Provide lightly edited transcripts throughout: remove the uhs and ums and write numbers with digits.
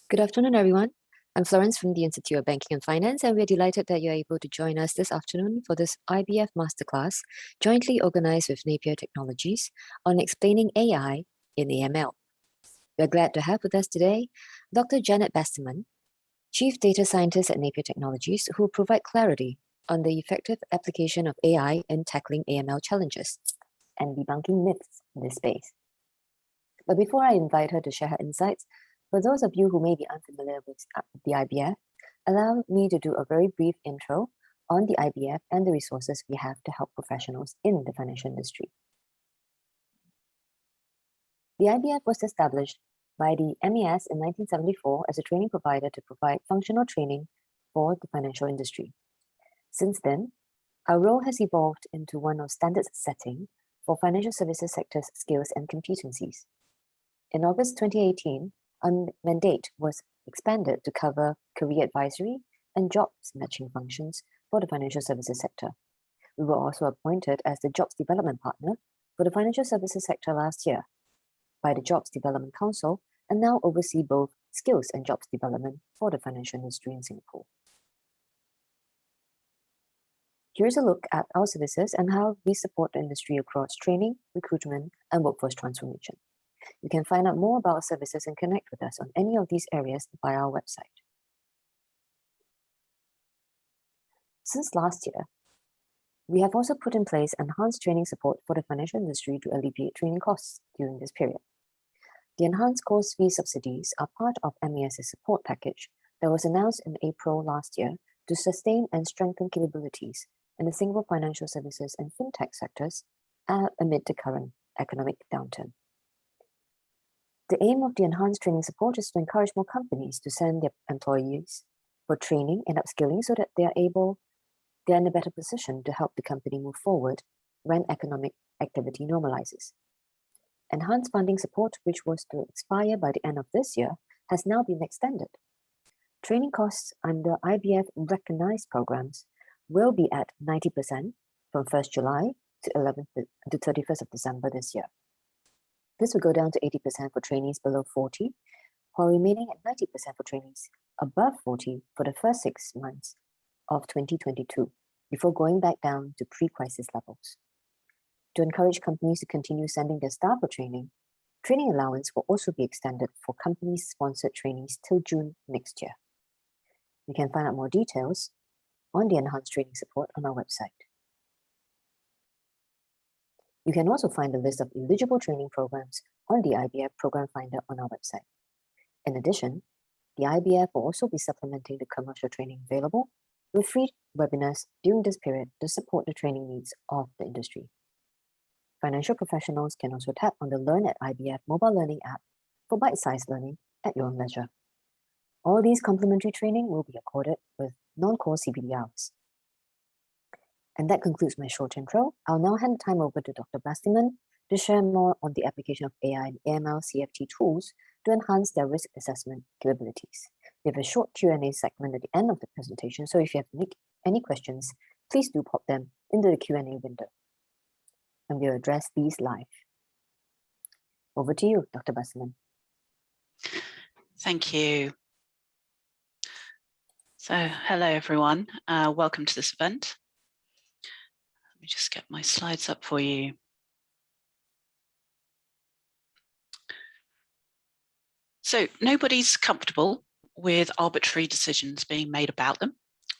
Good afternoon, everyone. I'm Florence from the Institute of Banking and Finance, and we're delighted that you're able to join us this afternoon for this IBF Masterclass, jointly organized with Napier Technologies, on explaining AI in AML. We're glad to have with us today Dr. Janet Basterman, Chief Data Scientist at Napier Technologies, who will provide clarity on the effective application of AI in tackling AML challenges and debunking myths in this space. But before I invite her to share her insights, for those of you who may be unfamiliar with the IBF, allow me to do a very brief intro on the IBF and the resources we have to help professionals in the financial industry. The IBF was established by the MES in 1974 as a training provider to provide functional training for the financial industry. Since then, our role has evolved into one of standards setting for financial services sector's skills and competencies. In August 2018, our mandate was expanded to cover career advisory and jobs matching functions for the financial services sector. We were also appointed as the Jobs Development Partner for the financial services sector last year by the Jobs Development Council, and now oversee both skills and jobs development for the financial industry in Singapore. Here's a look at our services and how we support the industry across training, recruitment, and workforce transformation. You can find out more about our services and connect with us on any of these areas via our website. Since last year, we have also put in place enhanced training support for the financial industry to alleviate training costs during this period. The enhanced course fee subsidies are part of MES's support package that was announced in April last year to sustain and strengthen capabilities in the Singapore financial services and fintech sectors amid the current economic downturn. The aim of the enhanced training support is to encourage more companies to send their employees for training and upskilling so that they're in a better position to help the company move forward when economic activity normalizes. Enhanced funding support, which was to expire by the end of this year, has now been extended. Training costs under IBF recognized programs will be at 90% from 1st July to 31st of December this year. This will go down to 80% for trainees below 40, while remaining at 90% for trainees above 40 for the first 6 months of 2022, before going back down to pre-crisis levels. To encourage companies to continue sending their staff for training allowance will also be extended for company-sponsored trainees till June next year. You can find out more details on the enhanced training support on our website. You can also find a list of eligible training programs on the IBF Program Finder on our website. In addition, the IBF will also be supplementing the commercial training available with free webinars during this period to support the training needs of the industry. Financial professionals can also tap on the Learn at IBF mobile learning app for bite-sized learning at your own leisure. All these complimentary training will be accorded with non-core CPD hours. And that concludes my short intro. I'll now hand the time over to Dr. Basterman to share more on the application of AI and AML CFT tools to enhance their risk assessment capabilities. We have a short Q&A segment at the end of the presentation, so if you have any questions, please do pop them into the Q&A window, and we'll address these live. Over to you, Dr. Basterman. Thank you. So, hello everyone. Welcome to this event. Let me just get my slides up for you. So, nobody's comfortable with arbitrary decisions being made about them,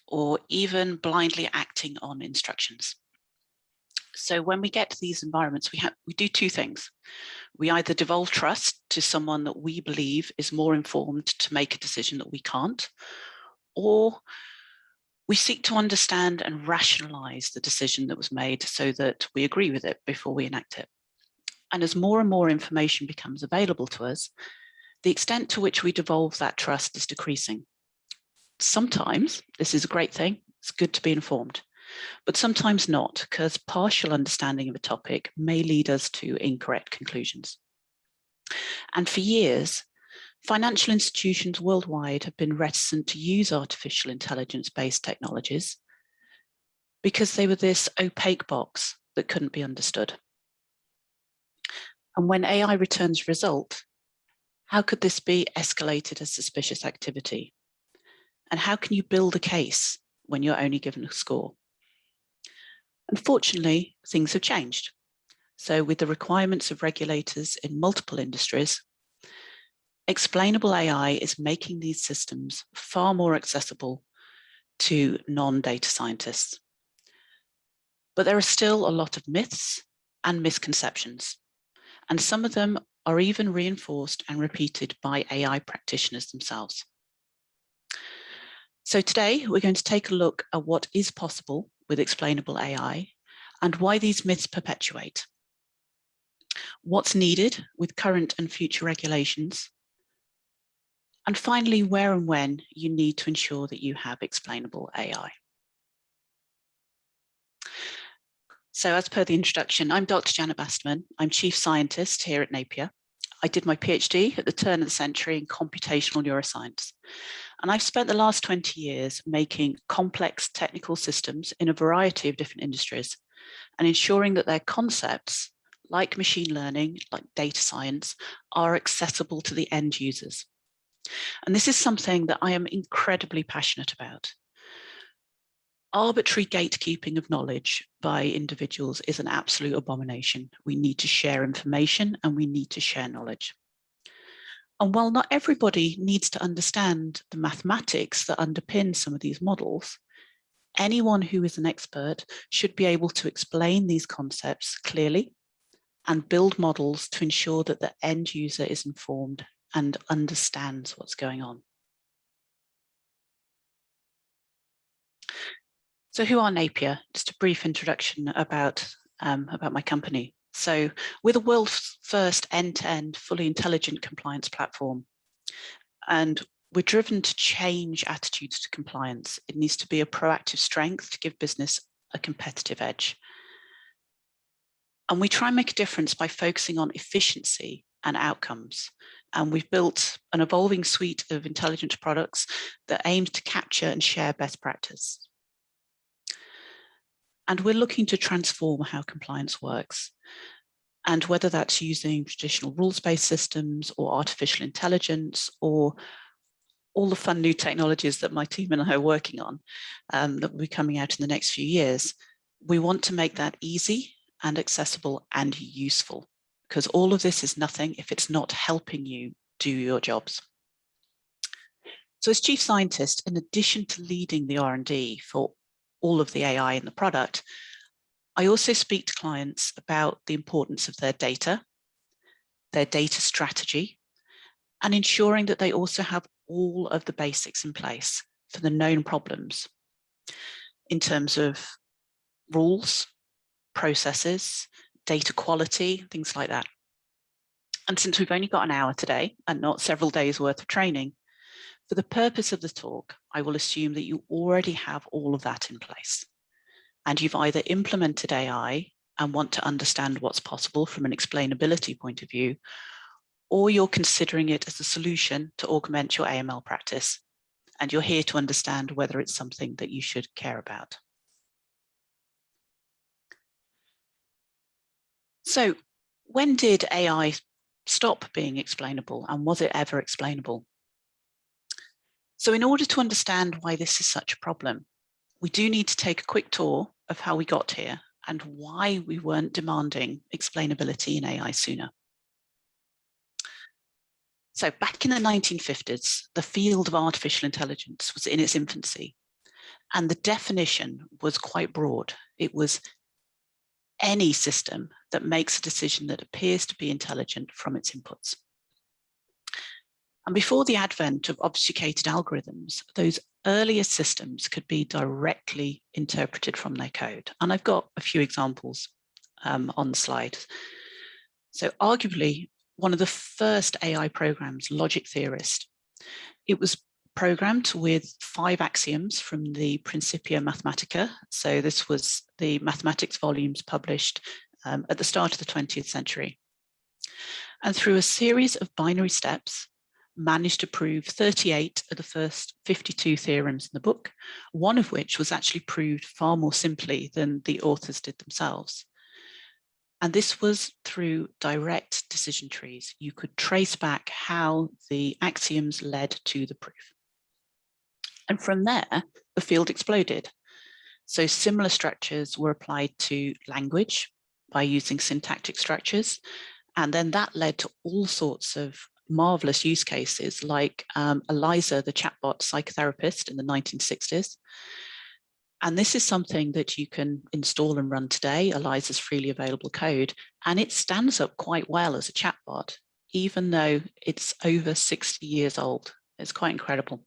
or even blindly acting on instructions. So when we get to these environments, we do two things. We either devolve trust to someone that we believe is more informed to make a decision that we can't, or we seek to understand and rationalize the decision that was made so that we agree with it before we enact it. And as more and more information becomes available to us, the extent to which we devolve that trust is decreasing. Sometimes this is a great thing. It's good to be informed. But sometimes not, because partial understanding of a topic may lead us to incorrect conclusions. And for years, financial institutions worldwide have been reticent to use artificial intelligence-based technologies because they were this opaque box that couldn't be understood. And when AI returns a result, how could this be escalated as suspicious activity? And how can you build a case when you're only given a score? Unfortunately, things have changed. So with the requirements of regulators in multiple industries, explainable AI is making these systems far more accessible to non-data scientists. But there are still a lot of myths and misconceptions, and some of them are even reinforced and repeated by AI practitioners themselves. So today we're going to take a look at what is possible with explainable AI and why these myths perpetuate, what's needed with current and future regulations, and finally, where and when you need to ensure that you have explainable AI. So as per the introduction, I'm Dr. Janet Basterman. I'm Chief Scientist here at Napier. I did my PhD at the turn of the century in computational neuroscience. And I've spent the last 20 years making complex technical systems in a variety of different industries and ensuring that their concepts, like machine learning, like data science, are accessible to the end users. And this is something that I am incredibly passionate about. Arbitrary gatekeeping of knowledge by individuals is an absolute abomination. We need to share information and we need to share knowledge. And while not everybody needs to understand the mathematics that underpin some of these models, anyone who is an expert should be able to explain these concepts clearly and build models to ensure that the end user is informed and understands what's going on. So who are Napier? Just a brief introduction about my company. So we're the world's first end-to-end fully intelligent compliance platform. And we're driven to change attitudes to compliance. It needs to be a proactive strength to give business a competitive edge. And we try and make a difference by focusing on efficiency and outcomes. And we've built an evolving suite of intelligent products that aims to capture and share best practice. And we're looking to transform how compliance works. And whether that's using traditional rules-based systems or artificial intelligence or all the fun new technologies that my team and I are working on that will be coming out in the next few years, we want to make that easy and accessible and useful, because all of this is nothing if it's not helping you do your jobs. So as chief scientist, in addition to leading the R&D for all of the AI in the product, I also speak to clients about the importance of their data strategy, and ensuring that they also have all of the basics in place for the known problems in terms of rules, processes, data quality, things like that. And since we've only got an hour today and not several days worth of training, for the purpose of the talk, I will assume that you already have all of that in place. And you've either implemented AI and want to understand what's possible from an explainability point of view, or you're considering it as a solution to augment your AML practice, and you're here to understand whether it's something that you should care about. So when did AI stop being explainable, and was it ever explainable? So in order to understand why this is such a problem, we do need to take a quick tour of how we got here and why we weren't demanding explainability in AI sooner. So back in the 1950s, the field of artificial intelligence was in its infancy, and the definition was quite broad. It was any system that makes a decision that appears to be intelligent from its inputs. And before the advent of obfuscated algorithms, those earlier systems could be directly interpreted from their code. And I've got a few examples on the slide. So arguably, one of the first AI programs, Logic Theorist, it was programmed with 5 axioms from the Principia Mathematica. So this was the mathematics volumes published at the start of the 20th century. And through a series of binary steps, managed to prove 38 of the first 52 theorems in the book, one of which was actually proved far more simply than the authors did themselves. And this was through direct decision trees. You could trace back how the axioms led to the proof. And from there, the field exploded. So similar structures were applied to language by using syntactic structures. And then that led to all sorts of marvelous use cases like Eliza, the chatbot psychotherapist in the 1960s. And this is something that you can install and run today. Eliza's freely available code, and it stands up quite well as a chatbot, even though it's over 60 years old. It's quite incredible.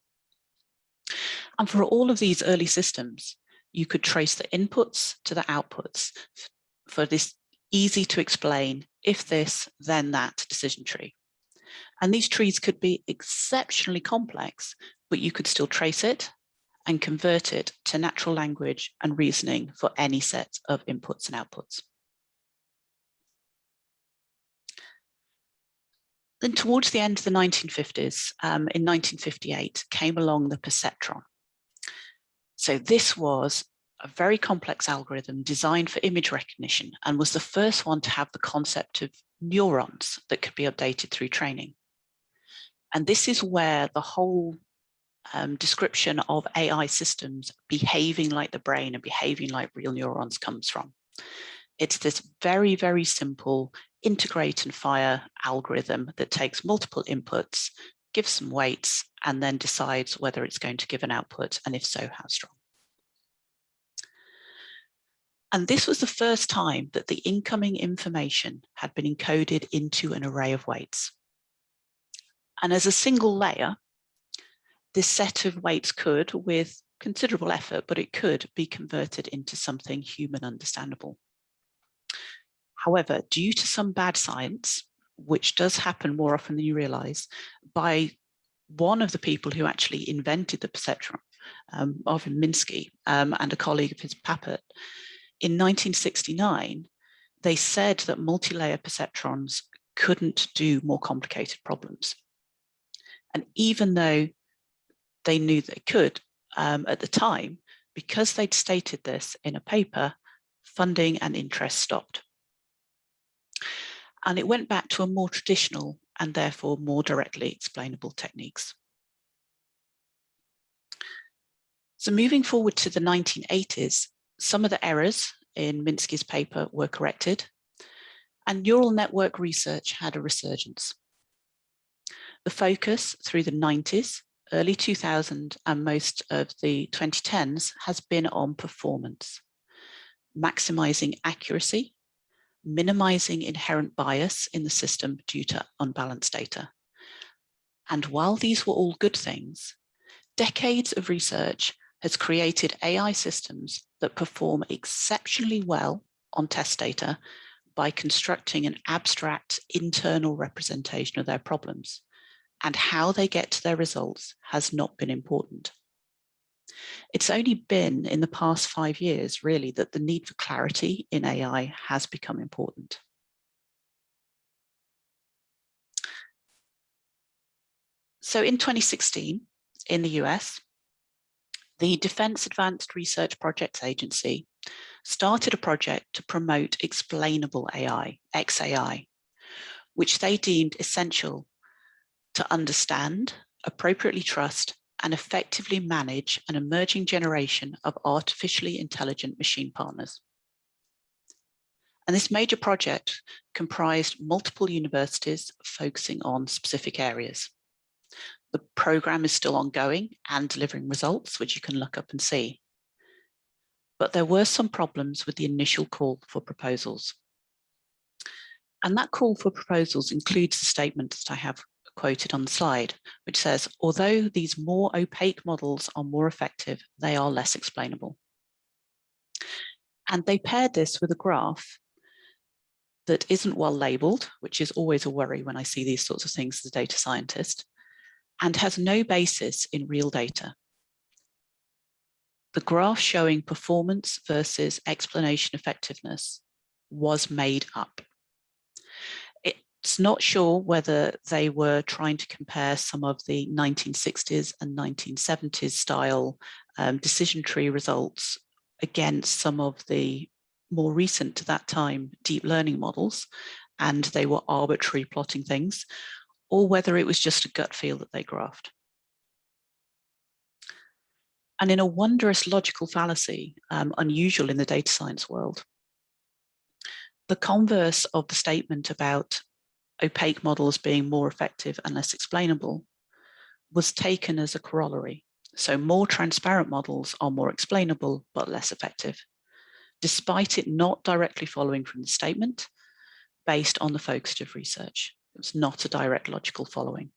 And for all of these early systems, you could trace the inputs to the outputs for this easy to explain, if this, then that decision tree. And these trees could be exceptionally complex, but you could still trace it and convert it to natural language and reasoning for any set of inputs and outputs. Then towards the end of the 1950s, in 1958, came along the perceptron. So this was a very complex algorithm designed for image recognition and was the first one to have the concept of neurons that could be updated through training. And this is where the whole description of AI systems behaving like the brain and behaving like real neurons comes from. It's this very, very simple integrate and fire algorithm that takes multiple inputs, gives some weights, and then decides whether it's going to give an output, and if so, how strong. And this was the first time that the incoming information had been encoded into an array of weights. And as a single layer, this set of weights could, with considerable effort, but it could be converted into something human understandable. However, due to some bad science, which does happen more often than you realize, by one of the people who actually invented the perceptron, Arvin Minsky, and a colleague of his, Papert, in 1969, they said that multi-layer perceptrons couldn't do more complicated problems. And even though they knew they could at the time, because they'd stated this in a paper, funding and interest stopped. And it went back to a more traditional and therefore more directly explainable techniques. So moving forward to the 1980s, some of the errors in Minsky's paper were corrected, and neural network research had a resurgence. The focus through the 90s, early 2000, and most of the 2010s has been on performance, maximizing accuracy, minimizing inherent bias in the system due to unbalanced data. And while these were all good things, decades of research has created AI systems that perform exceptionally well on test data by constructing an abstract internal representation of their problems, and how they get to their results has not been important. It's only been in the past 5 years, really, that the need for clarity in AI has become important. So in 2016, in the US, the Defense Advanced Research Projects Agency started a project to promote explainable AI, XAI, which they deemed essential to understand, appropriately trust, and effectively manage an emerging generation of artificially intelligent machine partners. And this major project comprised multiple universities focusing on specific areas. The program is still ongoing and delivering results, which you can look up and see. But there were some problems with the initial call for proposals. And that call for proposals includes the statement that I have quoted on the slide, which says, although these more opaque models are more effective, they are less explainable. And they paired this with a graph that isn't well labeled, which is always a worry when I see these sorts of things as a data scientist, and has no basis in real data. The graph showing performance versus explanation effectiveness was made up. It's not sure whether they were trying to compare some of the 1960s and 1970s style decision tree results against some of the more recent to that time deep learning models and they were arbitrary plotting things, or whether it was just a gut feel that they graphed. And in a wondrous logical fallacy, unusual in the data science world, the converse of the statement about opaque models being more effective and less explainable was taken as a corollary. So more transparent models are more explainable but less effective, despite it not directly following from the statement based on the focus of research. It was not a direct logical following.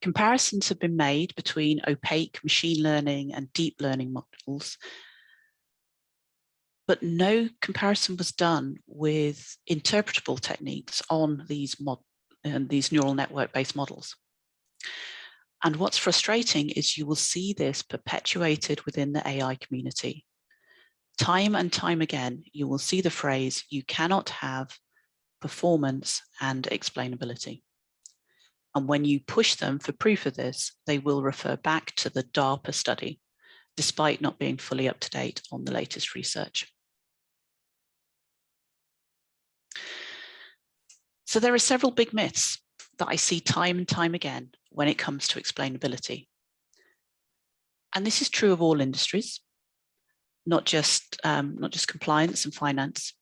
Comparisons have been made between opaque machine learning and deep learning models, but no comparison was done with interpretable techniques on these neural network-based models. And what's frustrating is you will see this perpetuated within the AI community. Time and time again, you will see the phrase, you cannot have performance and explainability. And when you push them for proof of this, they will refer back to the DARPA study, despite not being fully up to date on the latest research. So there are several big myths that I see time and time again when it comes to explainability. And this is true of all industries, not just compliance and finance,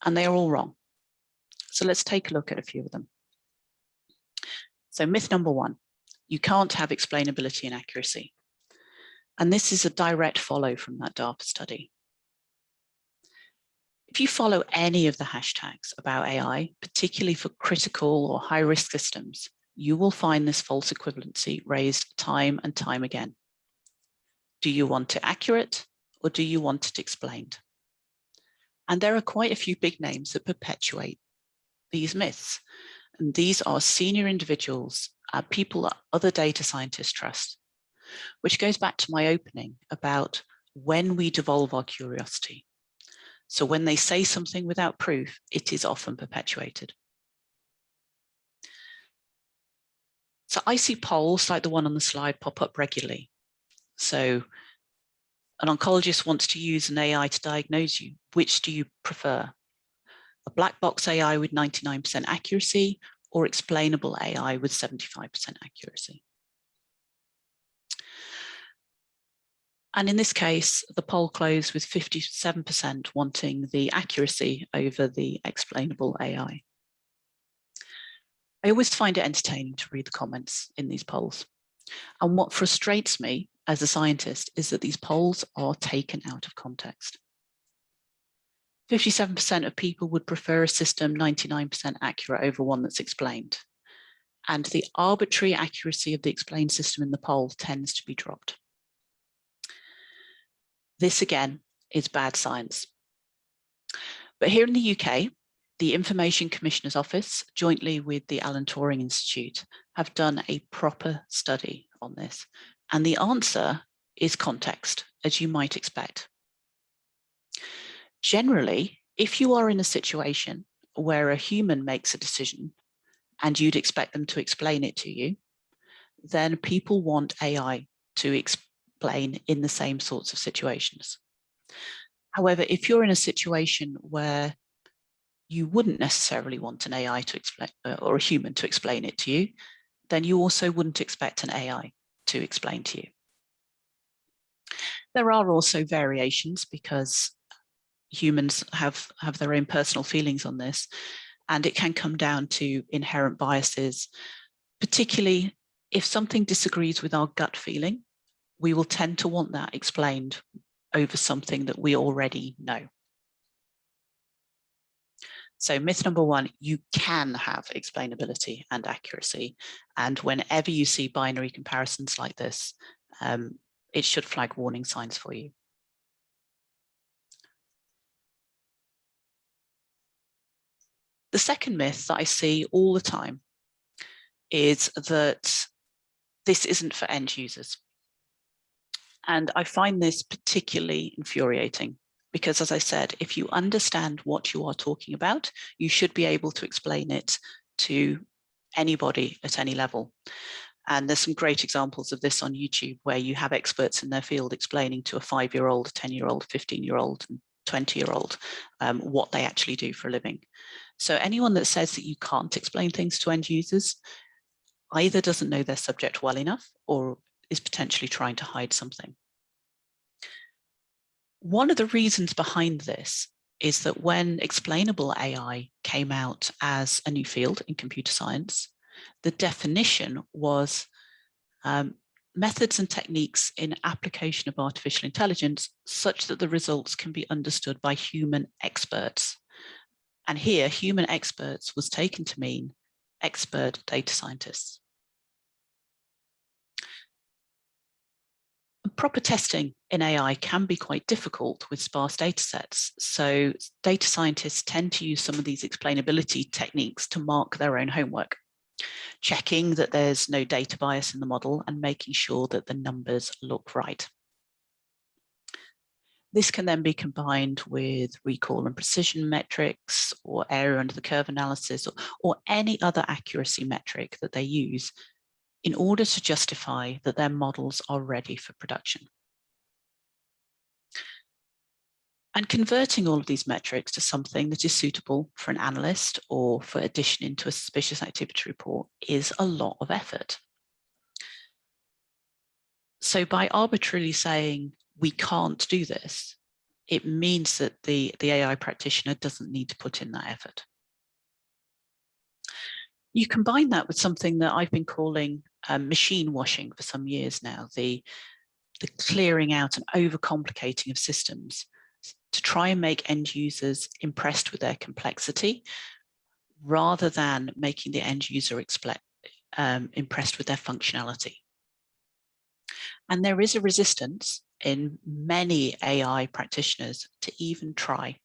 and they are all wrong. So let's take a look at a few of them. So myth number one, you can't have explainability and accuracy. And this is a direct follow from that DARPA study. If you follow any of the hashtags about AI, particularly for critical or high-risk systems, you will find this false equivalency raised time and time again. Do you want it accurate or do you want it explained? And there are quite a few big names that perpetuate these myths. And these are senior individuals, people that other data scientists trust, which goes back to my opening about when we devolve our curiosity. So when they say something without proof, it is often perpetuated. So I see polls like the one on the slide pop up regularly. So an oncologist wants to use an AI to diagnose you. Which do you prefer? A black box AI with 99% accuracy or explainable AI with 75% accuracy? And in this case, the poll closed with 57% wanting the accuracy over the explainable AI. I always find it entertaining to read the comments in these polls. And what frustrates me as a scientist is that these polls are taken out of context. 57% of people would prefer a system 99% accurate over one that's explained. And the arbitrary accuracy of the explained system in the poll tends to be dropped. This again is bad science. But here in the UK, the Information Commissioner's Office, jointly with the Alan Turing Institute, have done a proper study on this. And the answer is context, as you might expect. Generally, if you are in a situation where a human makes a decision and you'd expect them to explain it to you, then people want AI to explain in the same sorts of situations. However, if you're in a situation where you wouldn't necessarily want an AI to explain, or a human to explain it to you, then you also wouldn't expect an AI to explain to you. There are also variations because humans have their own personal feelings on this, and it can come down to inherent biases, particularly if something disagrees with our gut feeling, we will tend to want that explained over something that we already know. So myth number one, you can have explainability and accuracy. And whenever you see binary comparisons like this, it should flag warning signs for you. The second myth that I see all the time is that this isn't for end users. And I find this particularly infuriating because, as I said, if you understand what you are talking about, you should be able to explain it to anybody at any level. And there's some great examples of this on YouTube where you have experts in their field explaining to a 5-year-old, a 10-year-old, 15-year-old, and 20-year-old what they actually do for a living. So anyone that says that you can't explain things to end users either doesn't know their subject well enough or is potentially trying to hide something. One of the reasons behind this is that when explainable AI came out as a new field in computer science, the definition was methods and techniques in application of artificial intelligence such that the results can be understood by human experts. And here, human experts was taken to mean expert data scientists. Proper testing in AI can be quite difficult with sparse data sets. So data scientists tend to use some of these explainability techniques to mark their own homework, checking that there's no data bias in the model and making sure that the numbers look right. This can then be combined with recall and precision metrics or area under the curve analysis or any other accuracy metric that they use in order to justify that their models are ready for production. And converting all of these metrics to something that is suitable for an analyst or for addition into a suspicious activity report is a lot of effort. So by arbitrarily saying we can't do this, it means that the AI practitioner doesn't need to put in that effort. You combine that with something that I've been calling machine washing for some years now, the clearing out and overcomplicating of systems to try and make end users impressed with their complexity rather than making the end user impressed with their functionality. And there is a resistance in many AI practitioners to even try.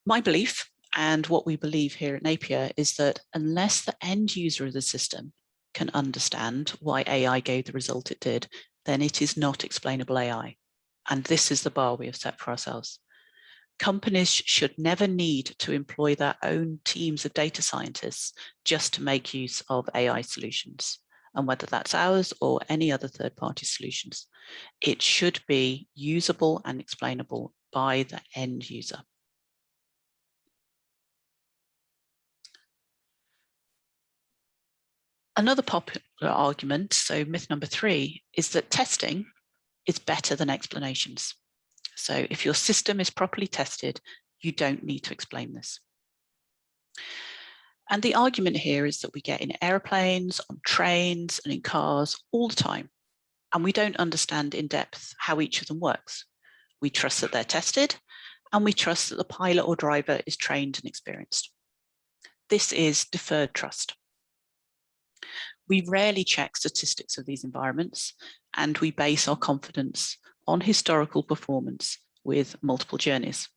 My belief, and what we believe here at Napier, is that unless the end user of the system can understand why AI gave the result it did, then it is not explainable AI. And this is the bar we have set for ourselves. Companies should never need to employ their own teams of data scientists just to make use of AI solutions. And whether that's ours or any other third-party solutions, it should be usable and explainable by the end user. Another popular argument, so myth number 3, is that testing is better than explanations. So if your system is properly tested, you don't need to explain this. And the argument here is that we get in airplanes, on trains, and in cars all the time, and we don't understand in depth how each of them works. We trust that they're tested, and we trust that the pilot or driver is trained and experienced. This is deferred trust. We rarely check statistics of these environments, and we base our confidence on historical performance with multiple journeys.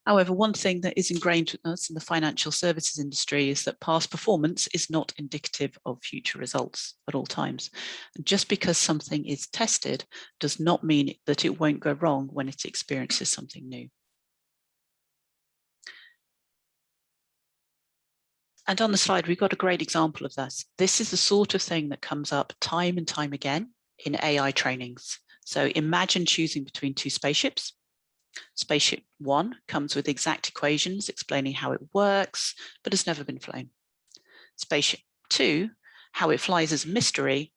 However, one thing that is ingrained with us in the financial services industry is that past performance is not indicative of future results at all times. And just because something is tested does not mean that it won't go wrong when it experiences something new. And on the slide, we've got a great example of this. This is the sort of thing that comes up time and time again in AI trainings. So imagine choosing between 2 spaceships. Spaceship 1 comes with exact equations explaining how it works, but has never been flown. Spaceship 2, how it flies is a mystery,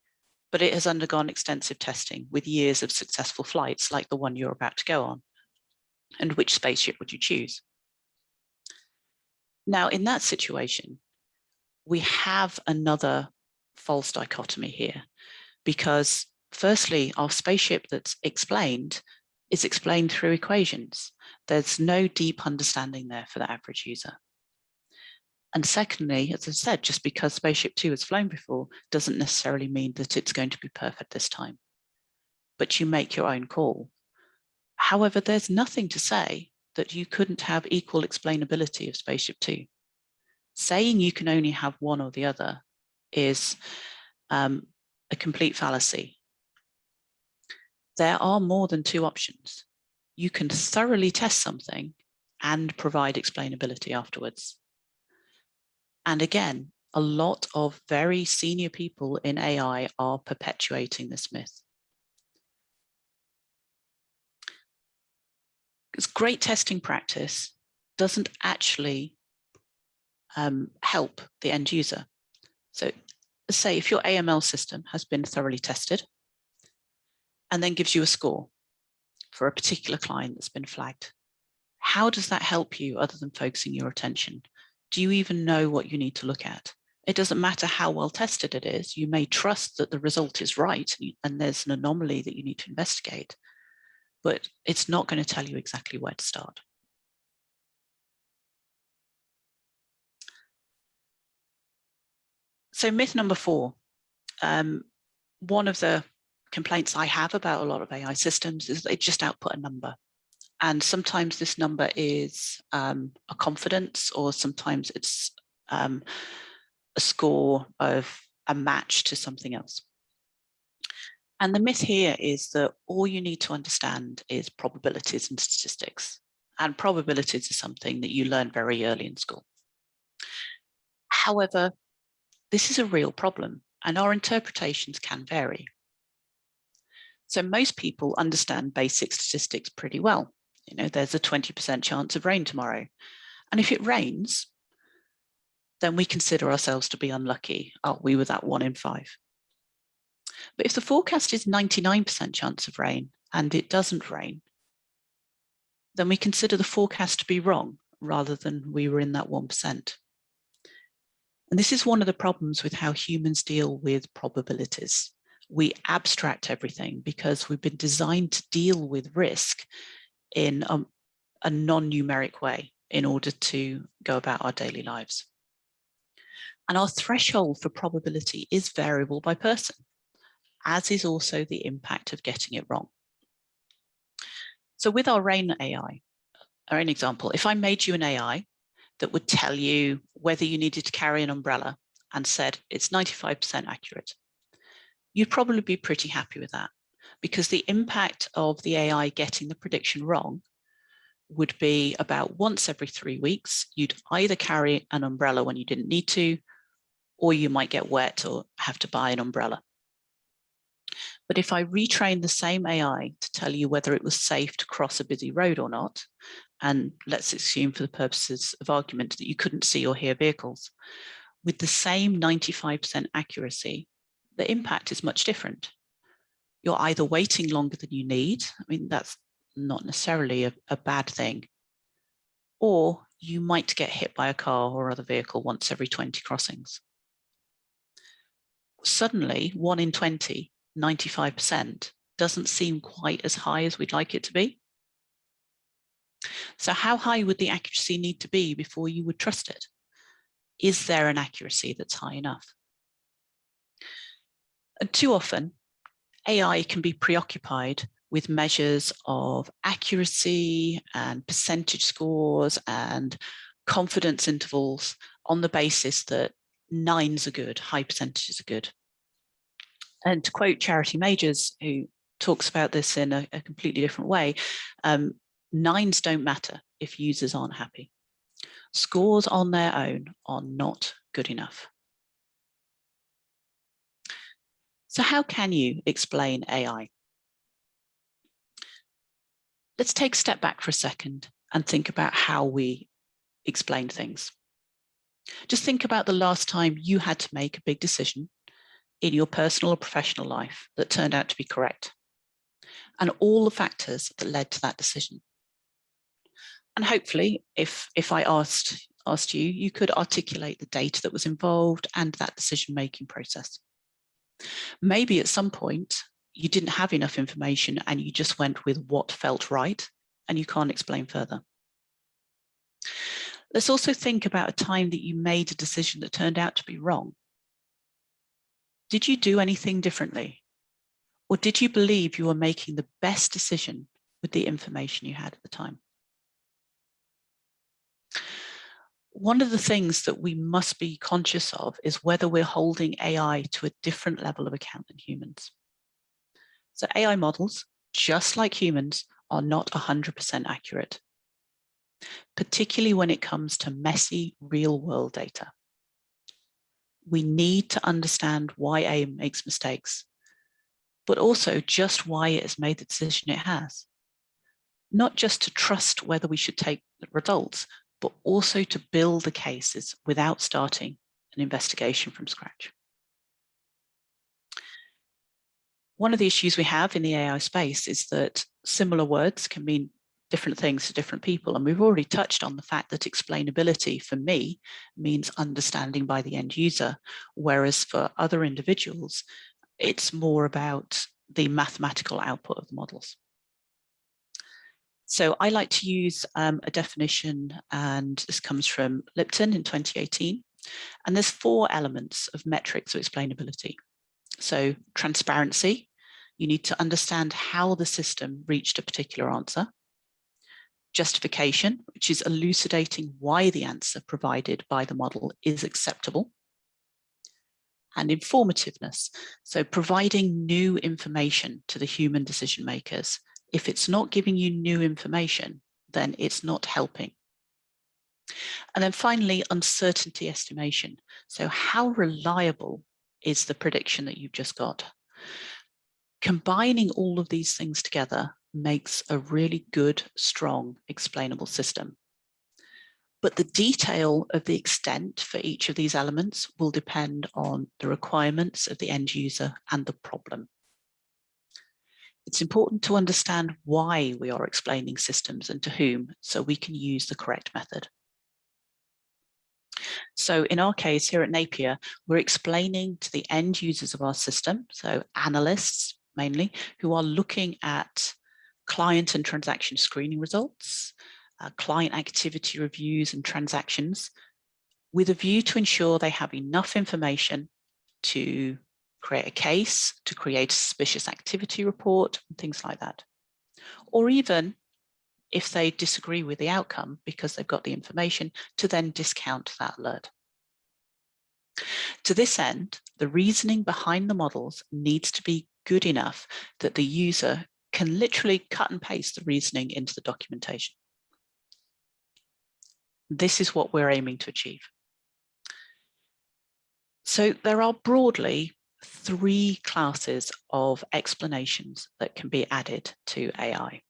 but it has undergone extensive testing with years of successful flights like the one you're about to go on. And which spaceship would you choose? Now, in that situation, we have another false dichotomy here, because firstly, our spaceship that's explained is explained through equations. There's no deep understanding there for the average user. And secondly, as I said, just because Spaceship 2 has flown before doesn't necessarily mean that it's going to be perfect this time. But you make your own call. However, there's nothing to say that you couldn't have equal explainability of Spaceship 2. Saying you can only have one or the other is a complete fallacy. There are more than 2 options. You can thoroughly test something and provide explainability afterwards. And again, a lot of very senior people in AI are perpetuating this myth. Because great testing practice doesn't actually help the end user. So say if your AML system has been thoroughly tested and then gives you a score for a particular client that's been flagged, how does that help you other than focusing your attention? Do you even know what you need to look at? It doesn't matter how well tested it is. You may trust that the result is right and there's an anomaly that you need to investigate, but it's not going to tell you exactly where to start. So myth number 4, one of the complaints I have about a lot of AI systems is they just output a number. And sometimes this number is a confidence, or sometimes it's a score of a match to something else. And the myth here is that all you need to understand is probabilities and statistics. And probabilities is something that you learn very early in school. However, this is a real problem, and our interpretations can vary. So most people understand basic statistics pretty well. You know, there's a 20% chance of rain tomorrow. And if it rains, then we consider ourselves to be unlucky. Oh, we were that 1 in 5. But if the forecast is 99% chance of rain and it doesn't rain, then we consider the forecast to be wrong rather than we were in that 1%. And this is one of the problems with how humans deal with probabilities. We abstract everything because we've been designed to deal with risk in a non-numeric way in order to go about our daily lives. And our threshold for probability is variable by person, as is also the impact of getting it wrong. So with our RAIN AI, our own example, if I made you an AI that would tell you whether you needed to carry an umbrella and said it's 95% accurate, you'd probably be pretty happy with that, because the impact of the AI getting the prediction wrong would be about once every 3 weeks, you'd either carry an umbrella when you didn't need to, or you might get wet or have to buy an umbrella. But if I retrain the same AI to tell you whether it was safe to cross a busy road or not, and let's assume for the purposes of argument that you couldn't see or hear vehicles, with the same 95% accuracy, the impact is much different. You're either waiting longer than you need, I mean, that's not necessarily a bad thing, or you might get hit by a car or other vehicle once every 20 crossings. Suddenly, 1 in 20, 95%, doesn't seem quite as high as we'd like it to be. So how high would the accuracy need to be before you would trust it? Is there an accuracy that's high enough? And too often, AI can be preoccupied with measures of accuracy and percentage scores and confidence intervals on the basis that 9s are good, high percentages are good. And to quote Charity Majors, who talks about this in a completely different way, 9s don't matter if users aren't happy. Scores on their own are not good enough. So how can you explain AI? Let's take a step back for a second and think about how we explain things. Just think about the last time you had to make a big decision in your personal or professional life that turned out to be correct, and all the factors that led to that decision. And hopefully, if I asked you, you could articulate the data that was involved and that decision-making process. Maybe at some point, you didn't have enough information and you just went with what felt right, and you can't explain further. Let's also think about a time that you made a decision that turned out to be wrong. Did you do anything differently? Or did you believe you were making the best decision with the information you had at the time? One of the things that we must be conscious of is whether we're holding AI to a different level of account than humans. So AI models, just like humans, are not 100% accurate, particularly when it comes to messy real-world data. we need to understand why AIM makes mistakes, but also just why it has made the decision it has. Not just to trust whether we should take the results, but also to build the cases without starting an investigation from scratch. One of the issues we have in the AI space is that similar words can mean different things to different people. And we've already touched on the fact that explainability for me means understanding by the end user, whereas for other individuals, it's more about the mathematical output of the models. So I like to use a definition, and this comes from Lipton in 2018. And there's 4 elements of metrics of explainability. So transparency, you need to understand how the system reached a particular answer. Justification, which is elucidating why the answer provided by the model is acceptable. And informativeness, so providing new information to the human decision makers. If it's not giving you new information, then it's not helping. And then finally, uncertainty estimation. So how reliable is the prediction that you've just got? Combining all of these things together makes a really good, strong, explainable system. But the detail of the extent for each of these elements will depend on the requirements of the end user and the problem. It's important to understand why we are explaining systems and to whom, so we can use the correct method. So in our case here at Napier, we're explaining to the end users of our system, so analysts mainly, who are looking at client and transaction screening results, client activity reviews and transactions, with a view to ensure they have enough information to create a case, to create a suspicious activity report, and things like that. Or even if they disagree with the outcome because they've got the information, to then discount that alert. To this end, the reasoning behind the models needs to be good enough that the user can literally cut and paste the reasoning into the documentation. This is what we're aiming to achieve. So there are broadly 3 classes of explanations that can be added to AI.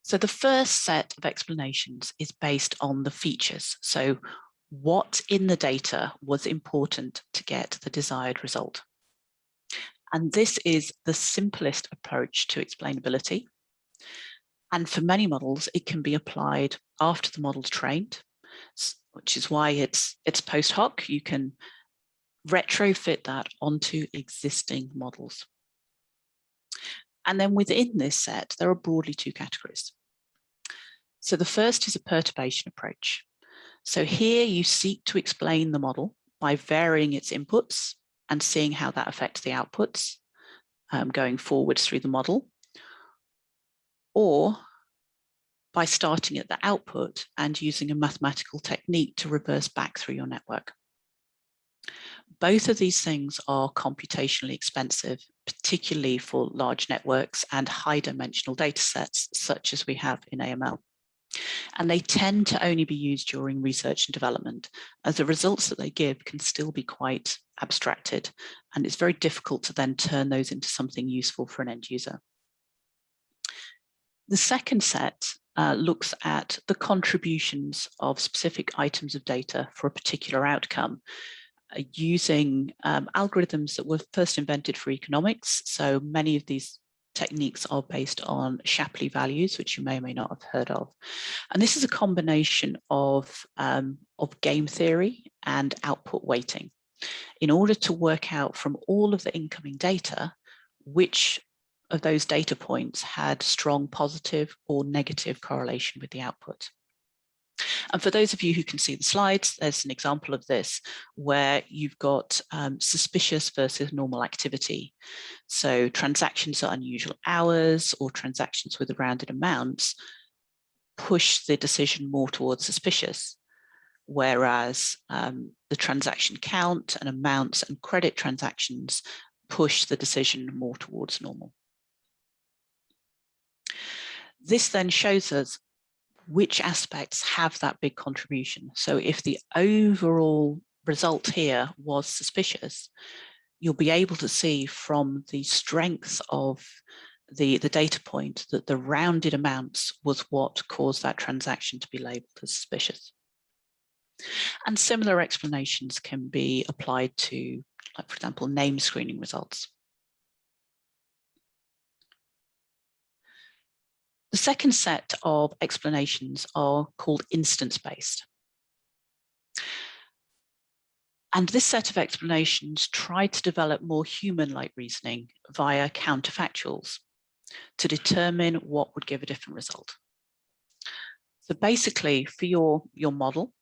So the first set of explanations is based on the features. So what in the data was important to get the desired result? And this is the simplest approach to explainability. And for many models, it can be applied after the model's trained, which is why it's post hoc. You can retrofit that onto existing models. And then within this set, there are broadly 2 categories. So the first is a perturbation approach. So here you seek to explain the model by varying its inputs and seeing how that affects the outputs going forwards through the model, or by starting at the output and using a mathematical technique to reverse back through your network. Both of these things are computationally expensive, particularly for large networks and high dimensional data sets, such as we have in AML. And they tend to only be used during research and development, as the results that they give can still be quite abstracted, and it's very difficult to then turn those into something useful for an end user. The second set looks at the contributions of specific items of data for a particular outcome, using algorithms that were first invented for economics. So many of these techniques are based on Shapley values, which you may or may not have heard of. And this is a combination of game theory and output weighting in order to work out from all of the incoming data which of those data points had strong positive or negative correlation with the output. And for those of you who can see the slides, there's an example of this where you've got suspicious versus normal activity. So transactions at unusual hours or transactions with rounded amounts push the decision more towards suspicious, whereas the transaction count and amounts and credit transactions push the decision more towards normal. This then shows us which aspects have that big contribution. So if the overall result here was suspicious, you'll be able to see from the strength of the data point that the rounded amounts was what caused that transaction to be labeled as suspicious. And similar explanations can be applied to, like, for example, name screening results. The second set of explanations are called instance-based. And this set of explanations try to develop more human-like reasoning via counterfactuals to determine what would give a different result. So basically, for your model,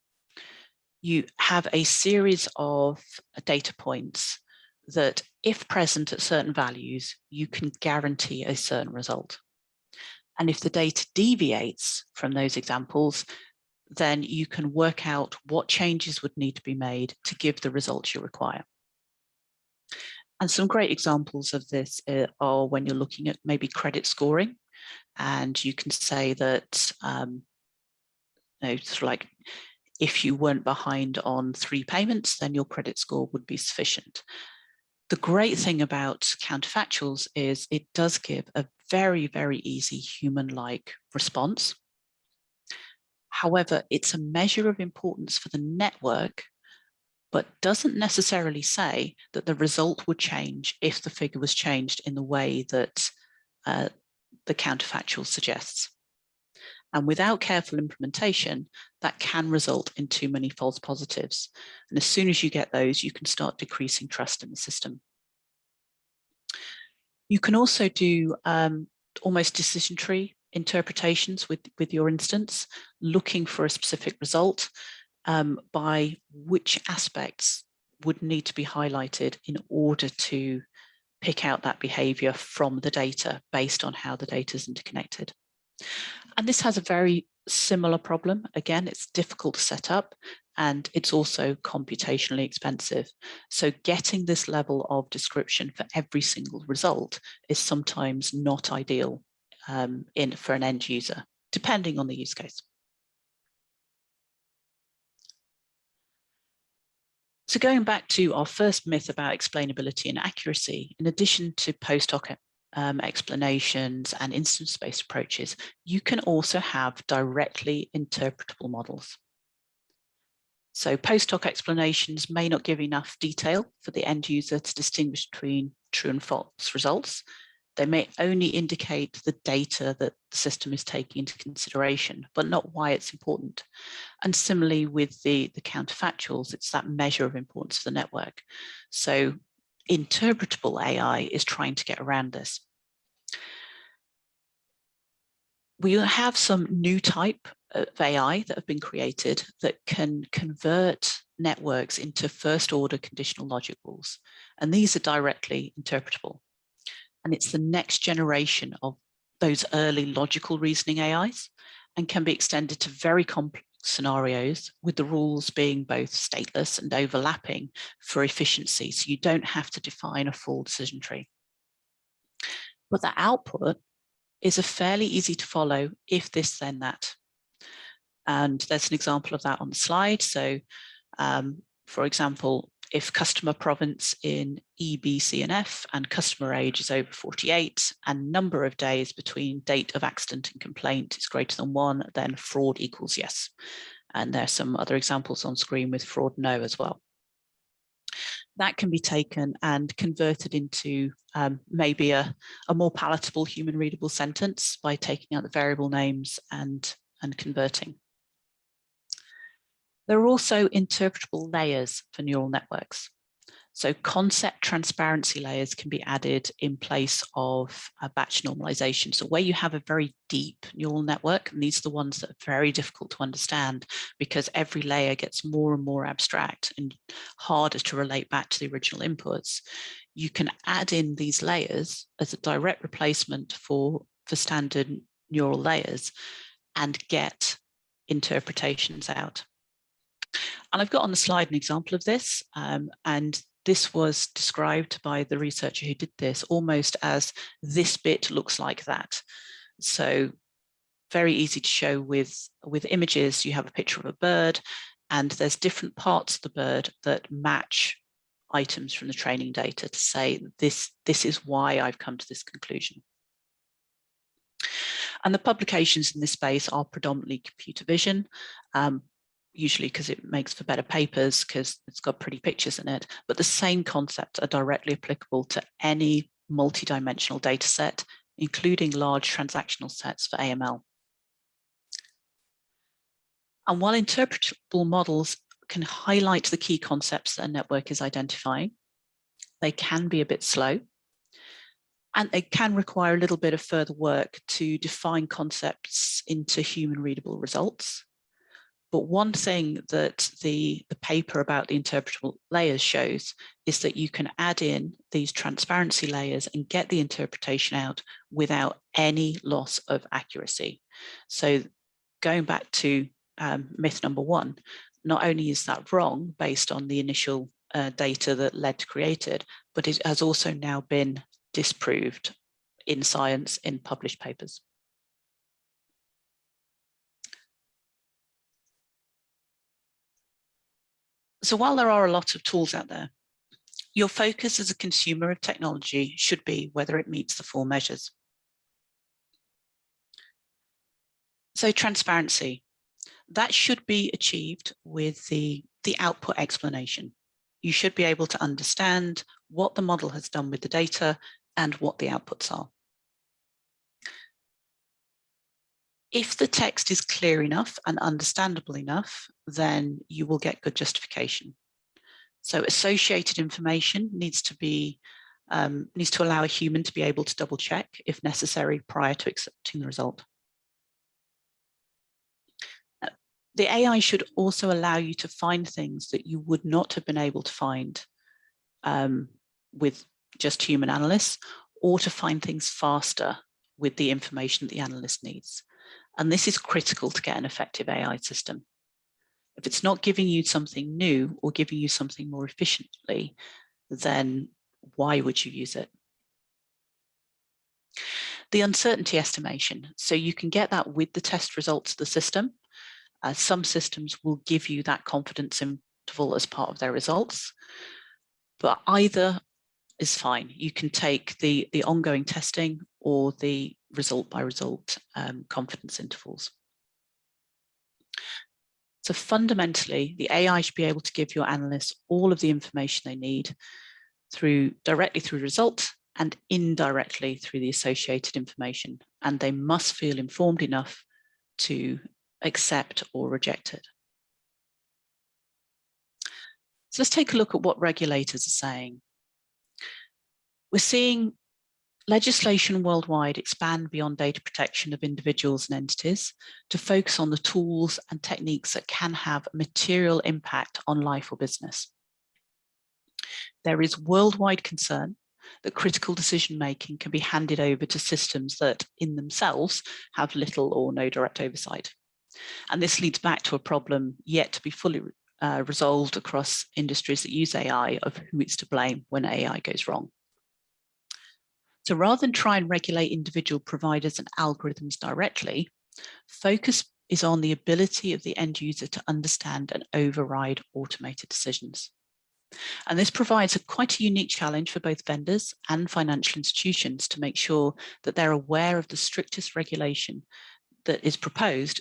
you have a series of data points that, if present at certain values, you can guarantee a certain result. And if the data deviates from those examples, then you can work out what changes would need to be made to give the results you require. And some great examples of this are when you're looking at maybe credit scoring, and you can say that, sort of like, if you weren't behind on 3 payments, then your credit score would be sufficient. The great thing about counterfactuals is it does give a very, very easy human-like response. However, it's a measure of importance for the network, but doesn't necessarily say that the result would change if the figure was changed in the way that the counterfactual suggests. And without careful implementation, that can result in too many false positives. And as soon as you get those, you can start decreasing trust in the system. You can also do almost decision tree interpretations with your instance, looking for a specific result by which aspects would need to be highlighted in order to pick out that behavior from the data based on how the data is interconnected. And this has a very similar problem. Again, it's difficult to set up, and it's also computationally expensive. So getting this level of description for every single result is sometimes not ideal for an end user, depending on the use case. So going back to our first myth about explainability and accuracy, in addition to post hoc explanations and instance-based approaches, you can also have directly interpretable models. So post hoc explanations may not give enough detail for the end user to distinguish between true and false results. They may only indicate the data that the system is taking into consideration, but not why it's important. And similarly with the counterfactuals, it's that measure of importance for the network. So interpretable AI is trying to get around this. We have some new type of AI that have been created that can convert networks into first order conditional logic rules. And these are directly interpretable. And it's the next generation of those early logical reasoning AIs and can be extended to very complex scenarios, with the rules being both stateless and overlapping for efficiency. So you don't have to define a full decision tree. But the output is a fairly easy to follow if this, then that. And there's an example of that on the slide. So for example, if customer province in EBCNF and customer age is over 48 and number of days between date of accident and complaint is greater than 1, then fraud equals yes. And there's some other examples on screen with fraud no as well. That can be taken and converted into maybe a more palatable human readable sentence by taking out the variable names and converting. There are also interpretable layers for neural networks. So concept transparency layers can be added in place of batch normalization. So where you have a very deep neural network, and these are the ones that are very difficult to understand because every layer gets more and more abstract and harder to relate back to the original inputs, you can add in these layers as a direct replacement for standard neural layers and get interpretations out. And I've got on the slide an example of this, and this was described by the researcher who did this almost as this bit looks like that. So very easy to show with images. You have a picture of a bird, and there's different parts of the bird that match items from the training data to say this is why I've come to this conclusion. And the publications in this space are predominantly computer vision, usually because it makes for better papers because it's got pretty pictures in it, but the same concepts are directly applicable to any multidimensional data set, including large transactional sets for AML. And while interpretable models can highlight the key concepts that a network is identifying, they can be a bit slow, and they can require a little bit of further work to define concepts into human readable results. But one thing that the paper about the interpretable layers shows is that you can add in these transparency layers and get the interpretation out without any loss of accuracy. So going back to myth number one, not only is that wrong based on the initial data that led to create it, but it has also now been disproved in science in published papers. So while there are a lot of tools out there, your focus as a consumer of technology should be whether it meets the four measures. So transparency, that should be achieved with the output explanation. You should be able to understand what the model has done with the data and what the outputs are. If the text is clear enough and understandable enough, then you will get good justification. So associated information needs to allow a human to be able to double check if necessary prior to accepting the result. The AI should also allow you to find things that you would not have been able to find with just human analysts, or to find things faster with the information that the analyst needs. And this is critical to get an effective AI system. If it's not giving you something new or giving you something more efficiently, then why would you use it? The uncertainty estimation. So you can get that with the test results of the system. Some systems will give you that confidence interval as part of their results, but either is fine. You can take the ongoing testing or the result by result confidence intervals. So fundamentally, the AI should be able to give your analysts all of the information they need directly through results and indirectly through the associated information. And they must feel informed enough to accept or reject it. So let's take a look at what regulators are saying. We're seeing legislation worldwide expand beyond data protection of individuals and entities to focus on the tools and techniques that can have a material impact on life or business. There is worldwide concern that critical decision-making can be handed over to systems that in themselves have little or no direct oversight. And this leads back to a problem yet to be fully resolved across industries that use AI of who it's to blame when AI goes wrong. So rather than try and regulate individual providers and algorithms directly, focus is on the ability of the end user to understand and override automated decisions. And this provides quite a unique challenge for both vendors and financial institutions to make sure that they're aware of the strictest regulation that is proposed,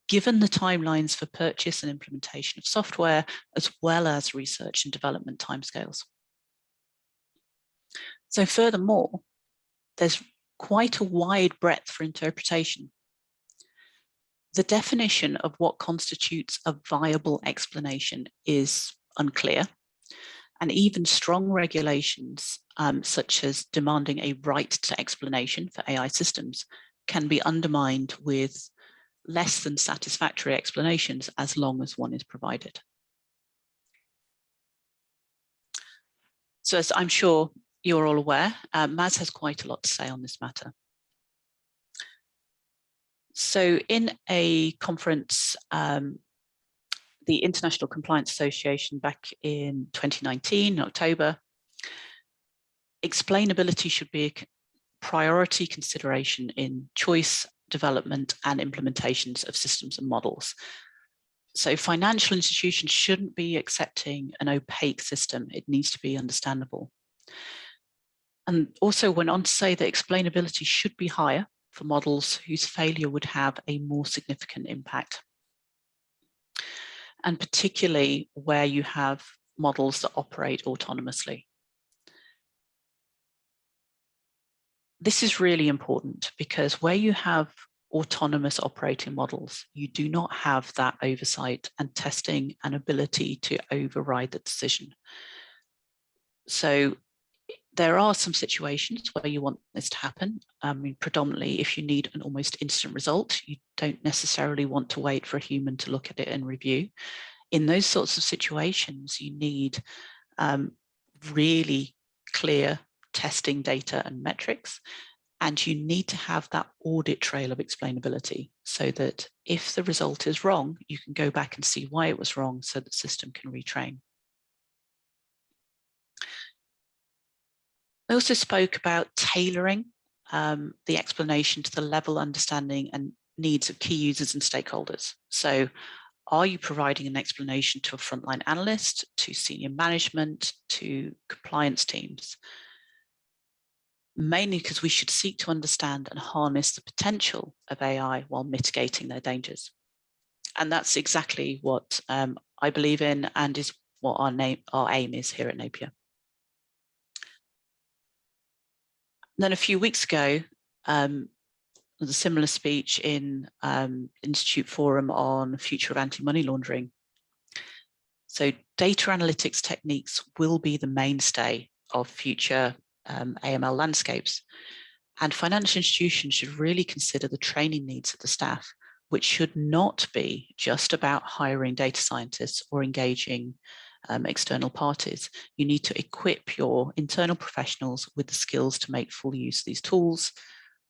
given the timelines for purchase and implementation of software, as well as research and development timescales. So furthermore, there's quite a wide breadth for interpretation. The definition of what constitutes a viable explanation is unclear, and even strong regulations, such as demanding a right to explanation for AI systems, can be undermined with less than satisfactory explanations as long as one is provided. So as I'm sure you're all aware, Maz has quite a lot to say on this matter. So in a conference, the International Compliance Association back in 2019, in October, explainability should be a priority consideration in choice, development, and implementations of systems and models. So financial institutions shouldn't be accepting an opaque system. It needs to be understandable. And also went on to say that explainability should be higher for models whose failure would have a more significant impact. And particularly where you have models that operate autonomously. This is really important because where you have autonomous operating models, you do not have that oversight and testing and ability to override the decision. So there are some situations where you want this to happen. Predominantly, if you need an almost instant result, you don't necessarily want to wait for a human to look at it and review. In those sorts of situations, you need really clear testing data and metrics, and you need to have that audit trail of explainability so that if the result is wrong, you can go back and see why it was wrong so the system can retrain. I also spoke about tailoring the explanation to the level, understanding, and needs of key users and stakeholders. So are you providing an explanation to a frontline analyst, to senior management, to compliance teams? Mainly because we should seek to understand and harness the potential of AI while mitigating their dangers. And that's exactly what I believe in and is what our aim is here at Napier. Then a few weeks ago, was a similar speech in Institute Forum on future of anti-money laundering. So data analytics techniques will be the mainstay of future AML landscapes. And financial institutions should really consider the training needs of the staff, which should not be just about hiring data scientists or engaging external parties. You need to equip your internal professionals with the skills to make full use of these tools,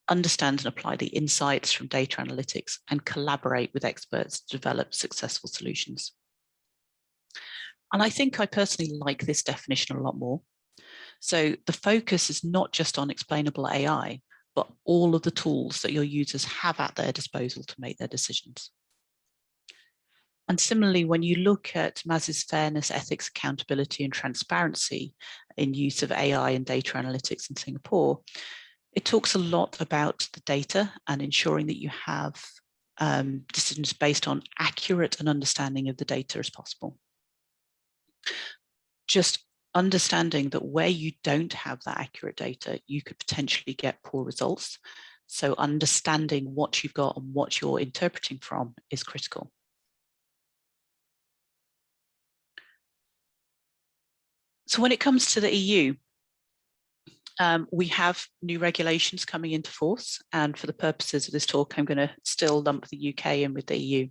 understand and apply the insights from data analytics, and collaborate with experts to develop successful solutions. And I think I personally like this definition a lot more. So the focus is not just on explainable AI, but all of the tools that your users have at their disposal to make their decisions. And similarly, when you look at MAS's fairness, ethics, accountability, and transparency in use of AI and data analytics in Singapore, it talks a lot about the data and ensuring that you have decisions based on accurate and understanding of the data as possible. Just understanding that where you don't have that accurate data, you could potentially get poor results. So understanding what you've got and what you're interpreting from is critical. So when it comes to the EU, we have new regulations coming into force. And for the purposes of this talk, I'm going to still lump the UK in with the EU.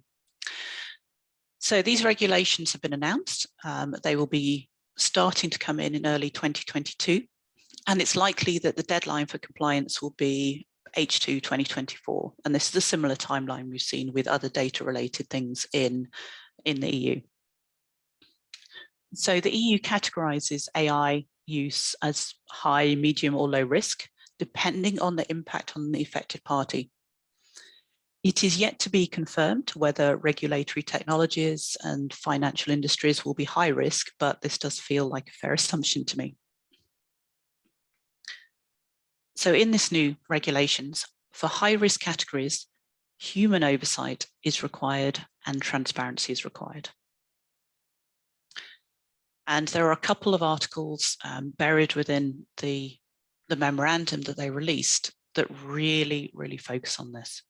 So these regulations have been announced. They will be starting to come in early 2022. And it's likely that the deadline for compliance will be H2 2024. And this is a similar timeline we've seen with other data-related things in the EU. So the EU categorizes AI use as high, medium, or low risk, depending on the impact on the affected party. It is yet to be confirmed whether regulatory technologies and financial industries will be high risk, but this does feel like a fair assumption to me. So in this new regulations, for high risk categories, human oversight is required and transparency is required. And there are a couple of articles buried within the memorandum that they released that really, really focus on this.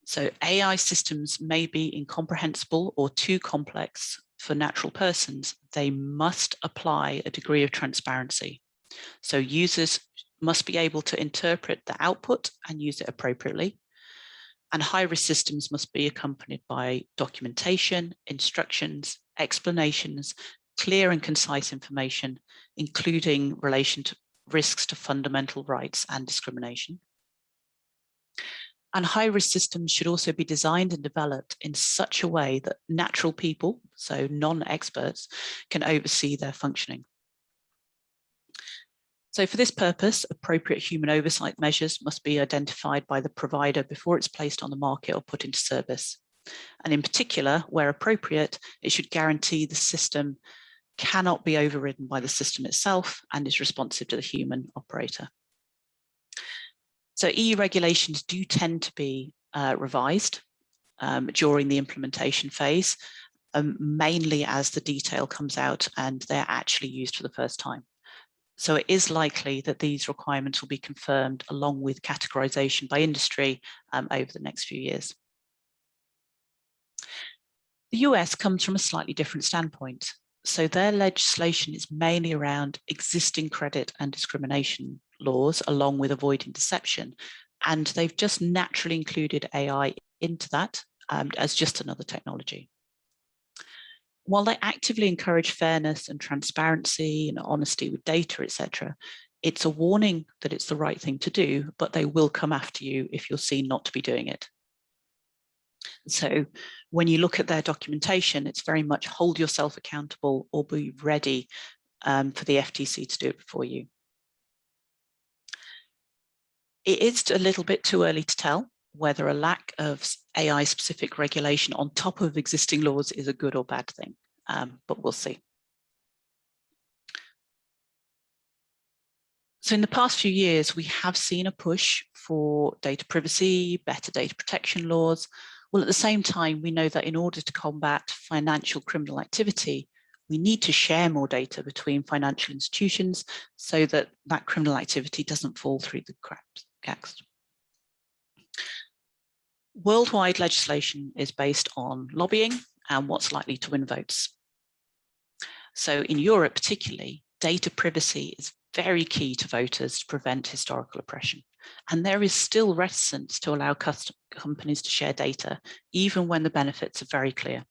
So AI systems may be incomprehensible or too complex for natural persons. They must apply a degree of transparency. So users must be able to interpret the output and use it appropriately. And high-risk systems must be accompanied by documentation, instructions, explanations, clear and concise information, including relation to risks to fundamental rights and discrimination. And high-risk systems should also be designed and developed in such a way that natural people, so non-experts, can oversee their functioning. So for this purpose, appropriate human oversight measures must be identified by the provider before it's placed on the market or put into service. And in particular, where appropriate, it should guarantee the system cannot be overridden by the system itself and is responsive to the human operator. So EU regulations do tend to be revised during the implementation phase, mainly as the detail comes out and they're actually used for the first time. So it is likely that these requirements will be confirmed along with categorization by industry over the next few years. The US comes from a slightly different standpoint. So their legislation is mainly around existing credit and discrimination laws, along with avoiding deception. And they've just naturally included AI into that as just another technology. While they actively encourage fairness and transparency and honesty with data, etc., it's a warning that it's the right thing to do, but they will come after you if you're seen not to be doing it. So when you look at their documentation, it's very much hold yourself accountable or be ready for the FTC to do it for you. It is a little bit too early to tell whether a lack of AI-specific regulation on top of existing laws is a good or bad thing, but we'll see. So in the past few years, we have seen a push for data privacy, better data protection laws. Well, at the same time, we know that in order to combat financial criminal activity, we need to share more data between financial institutions so that that criminal activity doesn't fall through the cracks. Worldwide legislation is based on lobbying and what's likely to win votes. So in Europe particularly, data privacy is very key to voters to prevent historical oppression. And there is still reticence to allow companies to share data, even when the benefits are very clear.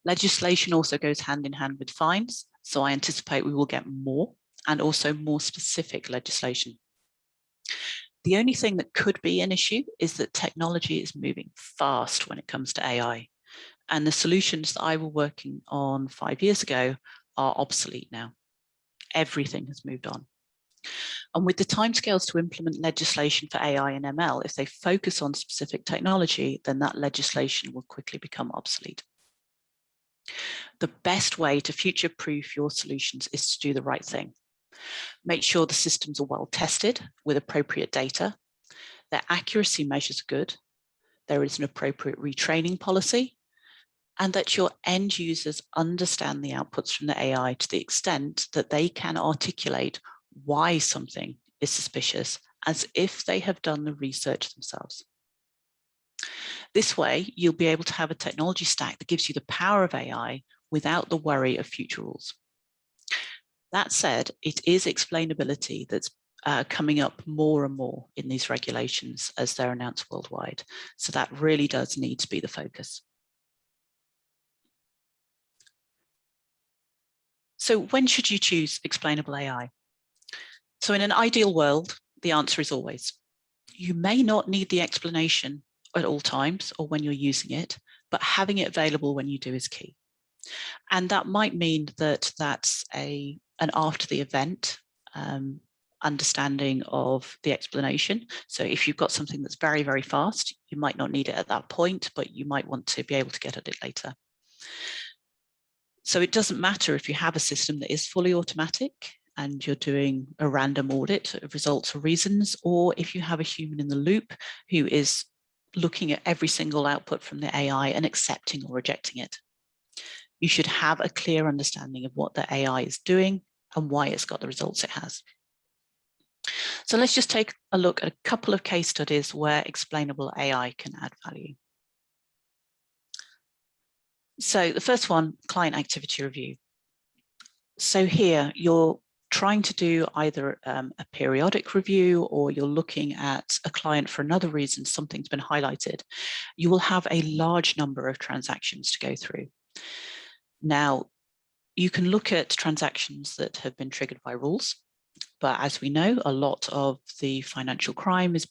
Legislation also goes hand in hand with fines, so I anticipate we will get more and also more specific legislation. The only thing that could be an issue is that technology is moving fast when it comes to AI, and the solutions that I was working on 5 years ago are obsolete now. Everything has moved on. And with the timescales to implement legislation for AI and ML, if they focus on specific technology, then that legislation will quickly become obsolete. The best way to future-proof your solutions is to do the right thing. Make sure the systems are well tested with appropriate data, their accuracy measures are good, there is an appropriate retraining policy, and that your end users understand the outputs from the AI to the extent that they can articulate why something is suspicious as if they have done the research themselves. This way, you'll be able to have a technology stack that gives you the power of AI without the worry of future rules. That said, it is explainability that's coming up more and more in these regulations as they're announced worldwide. So that really does need to be the focus. So when should you choose explainable AI? So in an ideal world, the answer is always. You may not need the explanation at all times or when you're using it, but having it available when you do is key. And that might mean that that's an after the event understanding of the explanation. So if you've got something that's very, very fast, you might not need it at that point, but you might want to be able to get at it later. So it doesn't matter if you have a system that is fully automatic and you're doing a random audit of results or reasons, or if you have a human in the loop who is looking at every single output from the AI and accepting or rejecting it. You should have a clear understanding of what the AI is doing and why it's got the results it has. So let's just take a look at a couple of case studies where explainable AI can add value. So the first one, client activity review. So here you're trying to do either a periodic review or you're looking at a client for another reason, something's been highlighted. You will have a large number of transactions to go through. Now, you can look at transactions that have been triggered by rules, but as we know, a lot of the financial crime is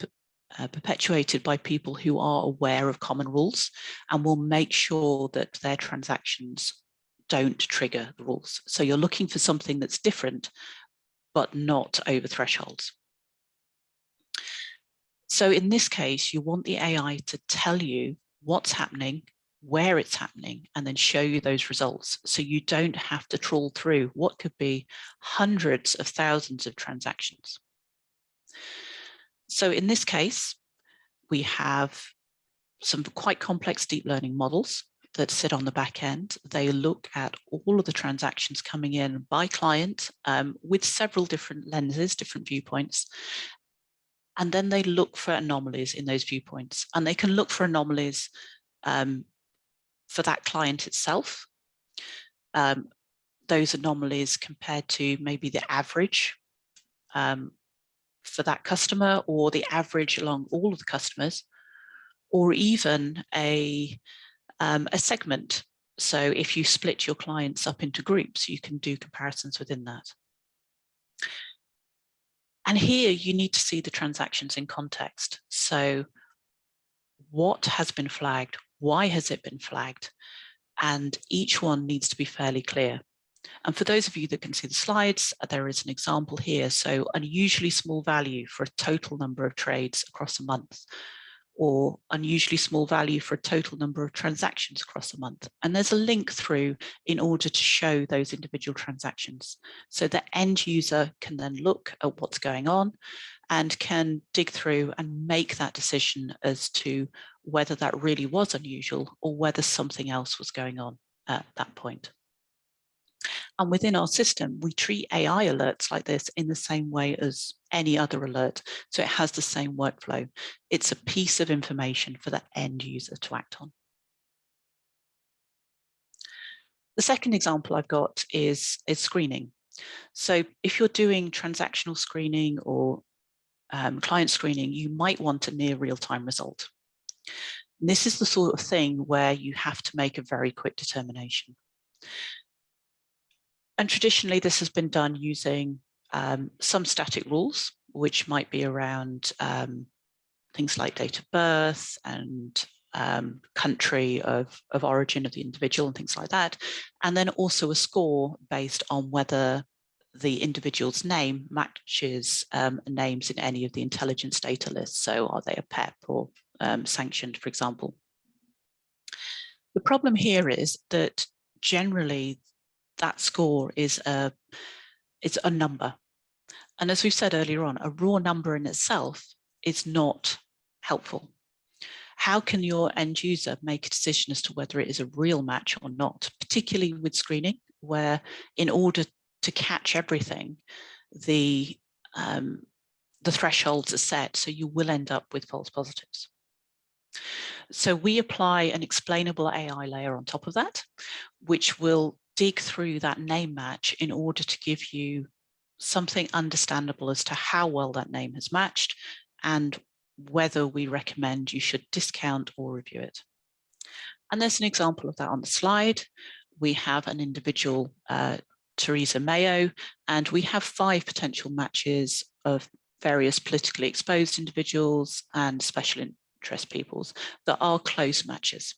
perpetuated by people who are aware of common rules and will make sure that their transactions don't trigger the rules. So you're looking for something that's different, but not over thresholds. So in this case, you want the AI to tell you what's happening, where it's happening, and then show you those results. So you don't have to trawl through what could be hundreds of thousands of transactions. So in this case, we have some quite complex deep learning models that sit on the back end. They look at all of the transactions coming in by client with several different lenses, different viewpoints. And then they look for anomalies in those viewpoints. And they can look for anomalies for that client itself. Those anomalies compared to maybe the average for that customer, or the average along all of the customers, or even a segment. So if you split your clients up into groups, you can do comparisons within that. And here you need to see the transactions in context. So what has been flagged? Why has it been flagged? And each one needs to be fairly clear. And for those of you that can see the slides, there is an example here. So unusually small value for a total number of trades across a month, or unusually small value for a total number of transactions across a month. And there's a link through in order to show those individual transactions. So the end user can then look at what's going on and can dig through and make that decision as to whether that really was unusual or whether something else was going on at that point. And within our system, we treat AI alerts like this in the same way as any other alert. So it has the same workflow. It's a piece of information for the end user to act on. The second example I've got is screening. So if you're doing transactional screening or client screening, you might want a near real-time result. And this is the sort of thing where you have to make a very quick determination. And traditionally, this has been done using some static rules, which might be around things like date of birth and country of origin of the individual and things like that. And then also a score based on whether the individual's name matches names in any of the intelligence data lists. So are they a PEP or sanctioned, for example? The problem here is that generally that score is a number. And as we've said earlier on, a raw number in itself is not helpful. How can your end user make a decision as to whether it is a real match or not, particularly with screening, where in order to catch everything, the thresholds are set, so you will end up with false positives. So we apply an explainable AI layer on top of that, which will dig through that name match in order to give you something understandable as to how well that name has matched and whether we recommend you should discount or review it. And there's an example of that on the slide. We have an individual, Theresa Mayo, and we have 5 potential matches of various politically exposed individuals and special interest peoples that are close matches.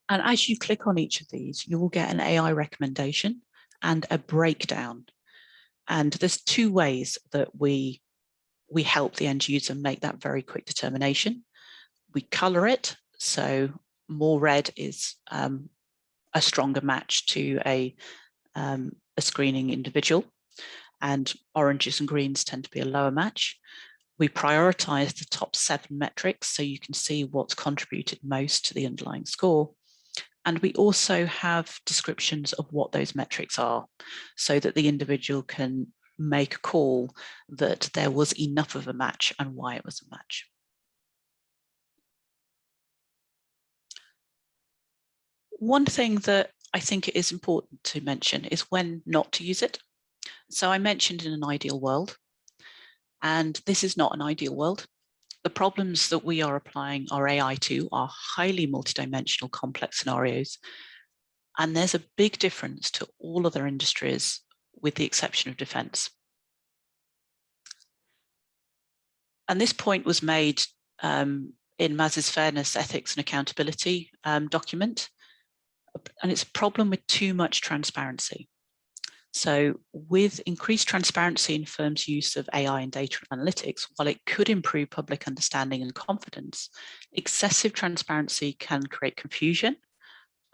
And as you click on each of these, you will get an AI recommendation and a breakdown. And there's 2 ways that we help the end user make that very quick determination. We color it, so more red is a stronger match to a screening individual, and oranges and greens tend to be a lower match. We prioritize the top 7 metrics so you can see what's contributed most to the underlying score. And we also have descriptions of what those metrics are so that the individual can make a call that there was enough of a match and why it was a match. One thing that I think it is important to mention is when not to use it. So I mentioned in an ideal world, and this is not an ideal world. The problems that we are applying our AI to are highly multidimensional, complex scenarios. And there's a big difference to all other industries, with the exception of defense. And this point was made in Maz's Fairness, Ethics and Accountability document. And it's a problem with too much transparency. So with increased transparency in firms' use of AI and data analytics, while it could improve public understanding and confidence, excessive transparency can create confusion,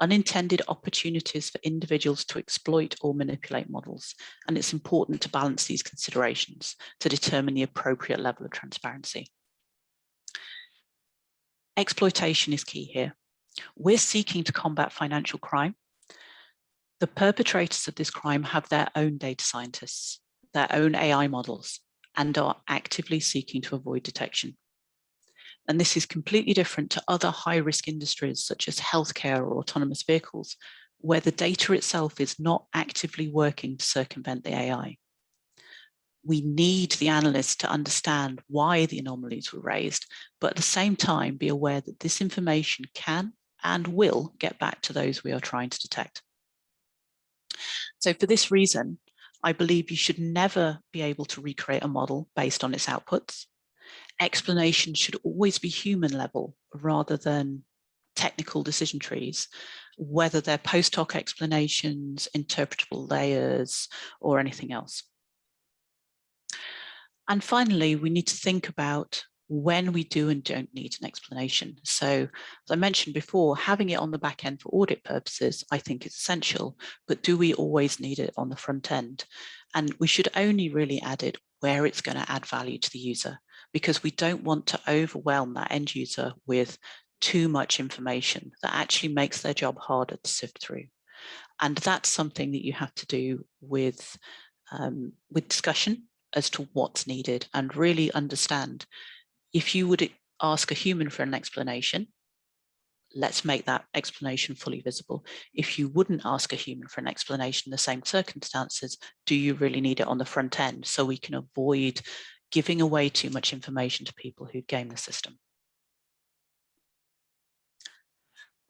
unintended opportunities for individuals to exploit or manipulate models. And it's important to balance these considerations to determine the appropriate level of transparency. Exploitation is key here. We're seeking to combat financial crime. The perpetrators of this crime have their own data scientists, their own AI models, and are actively seeking to avoid detection. And this is completely different to other high-risk industries such as healthcare or autonomous vehicles, where the data itself is not actively working to circumvent the AI. We need the analysts to understand why the anomalies were raised, but at the same time be aware that this information can and will get back to those we are trying to detect. So for this reason, I believe you should never be able to recreate a model based on its outputs. Explanation should always be human level rather than technical decision trees, whether they're post hoc explanations, interpretable layers, or anything else. And finally, we need to think about when we do and don't need an explanation. So as I mentioned before, having it on the back end for audit purposes, I think is essential, but do we always need it on the front end? And we should only really add it where it's going to add value to the user, because we don't want to overwhelm that end user with too much information that actually makes their job harder to sift through. And that's something that you have to do with discussion as to what's needed, and really understand, if you would ask a human for an explanation, let's make that explanation fully visible. If you wouldn't ask a human for an explanation in the same circumstances, do you really need it on the front end so we can avoid giving away too much information to people who game the system?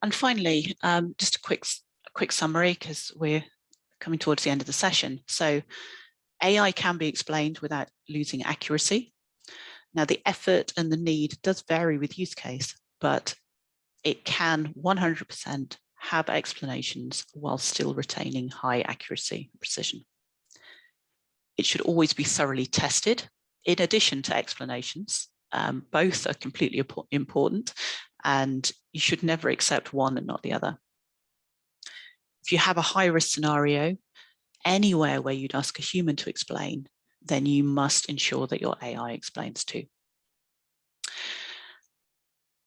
And finally, just a quick summary, because we're coming towards the end of the session. So AI can be explained without losing accuracy. Now, the effort and the need does vary with use case, but it can 100% have explanations while still retaining high accuracy and precision. It should always be thoroughly tested in addition to explanations. Both are completely important, and you should never accept one and not the other. If you have a high-risk scenario, anywhere where you'd ask a human to explain, then you must ensure that your AI explains too.